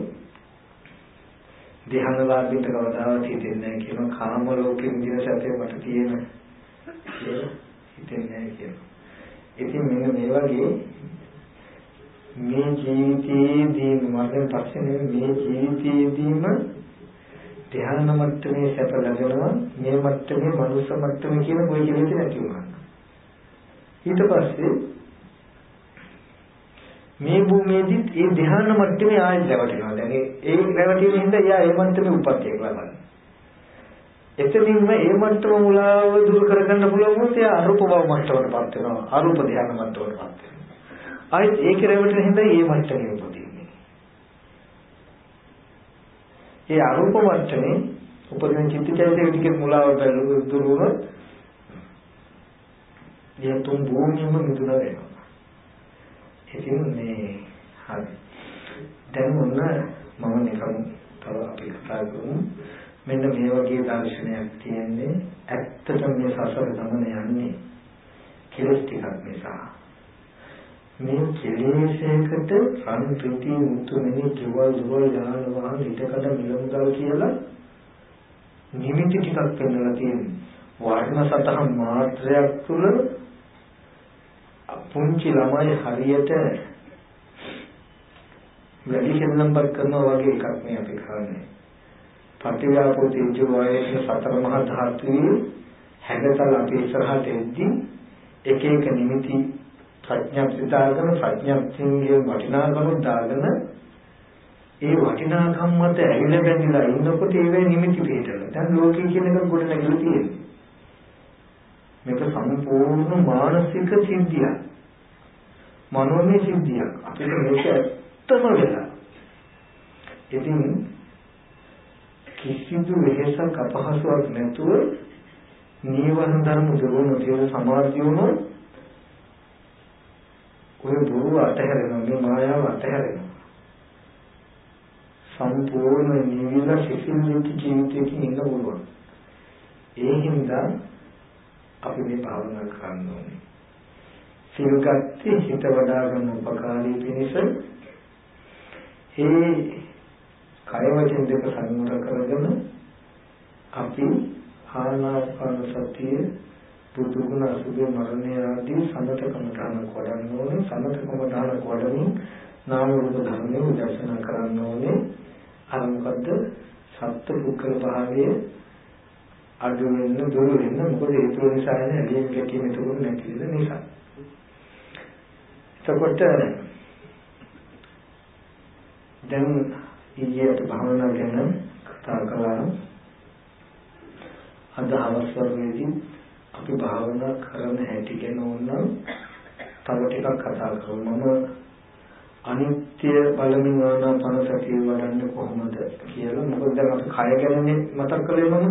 ධ්‍යානලාභීට කවදාවත් හිතෙන්නේ නැහැ කියන කාම ලෝකෙ විඳින සැපේ මට තියෙන කියලා හිතෙන්නේ නැහැ කියනවා. ඉතින් මෙන්න මේ වගේ මේ ජීවිතයේදී මරණ පස්සේ මේ ජීවිතයේදීම ධ්‍යාන මට්ටමේ සැප ලැබෙනවා මේ මට්ටමේ මනුස්ස මට්ටමේ කියන કોઈ කෙනෙක් නැති වුණා. ඊට පස්සේ මේ භූමියේදී ඒ ධ්‍යාන මට්ටමේ ආයෙත් රැවටෙනවා. දැන් ඒ රැවටීමෙන් හින්දා එයා ඒ මට්ටමේ උපත්යක් ලබනවා. එතනින්ම ඒ මට්ටම මුලාව දුරු කරගන්න පුළුවන් වුණොත් එයා අරූප භව මට්ටමටපත් වෙනවා. අරූප ධ්‍යාන මට්ටමටපත් වෙනවා. ආයෙත් ඒක රැවටෙන හින්දා මේ මට්ටමේ උපදින්නේ. ඒ අරූප මට්ටමේ උපදින චිත්තචෛතසික ටිකේ මුලාව දුරු වුණොත් ඒ තුන් භූමියම මිදුන වෙනවා. ඉතින් මේ හරි. දැන් මොන මම නිකන් තව අපි කතා කරමු. මෙන්න මේ වගේ දර්ශනයක් තියෙන්නේ ඇත්තටම මේ සසර ගමන යන්නේ කෙලස් ටිකක් නිසා. මේ කෙලෙසයකට රන් ප්‍රති මුතුමනි ජීවල් දුවල් යාන වාහන ඊටකට මිලමුදල් කියලා නිමිති ටිකක් පෙන්නලා තියෙනවා. වර්ණ සතහන් මාත්‍රයක් තුල පුංචි ළමයි හරියට වැඩි සෙල්ලම්පත් කරනවා වගේ එකක් මේ අපි කරන්නේ. පටිවිආපෝ තේජෝ වායෝ සතර මහා ධාතුවේ හැඩතල අපි ඉස්සරහට එද්දී එක එක නිමිති ප්‍රඥාප්ති දාගෙන ප්‍රඥාප්තියේ වටිනාකම දාගෙන ඒ වටිනාකම් මත ඇවිල්ලා බැඳිලා ඉන්නකොට ඒවේ නිමිති පිටලා. දැන් ලෝකයේ කියන එක ගොඩ නැගිලා තියෙනවා. මේක සම්පූර්ණ මානසික සිද්ධියක්. මනෝමය සිද්ධියක්. අපිට මේක ඇත්තම වෙලා. ඉතින් කිසිදු වෙහසක් අපහසුයක් නැතුව නීවරණ ධර්ම දුරුවන තියෙන සමාධියම ඔය බොරුව අතහැරෙනවා, මේ මායාව අතහැරෙනවා. සම්පූර්ණ නිවිලා සිසිල්ලෙක් ජීවිතයකින් ඉන්න පුළුවන්. ඒ හින්දා අපි මේ භාවනා කරන්න ඕනේ. සිල්ගත්ති හිත වඩා ගන්න උපකාරී පිණිස ඒ කය වචන දෙක සංවර කරගෙන අපි ආනාපාන සතිය බුදු ගුණ අසුභ මරණය ආදී සමතකම දාන කොටන්න ඕනේ. සමතකම දාන කොටමින් නාම රූප ධර්මයේ දර්ශන කරන්න ඕනේ. අර මොකද්ද සත්‍ය පුද්ගල භාවයේ අඩු වෙන දුර වෙන මොකද හේතු නිසා නේ ඇලීම් ගැටීම් තුන නැති වෙන නිසා. එතකොට දැන් ඊයේ භාවනා ගැන කතා කළා. අද හවස් වරුවේදී අපි භාවනා කරන හැටි ගැන ඕනනම් තව ටිකක් කතා කරමු. මම අනිත්‍ය බලමින් ආනාපාන සතිය වඩන්නේ කොහොමද කියලා. මොකද දැන් අපි කය ගැන මතක් කළේ මම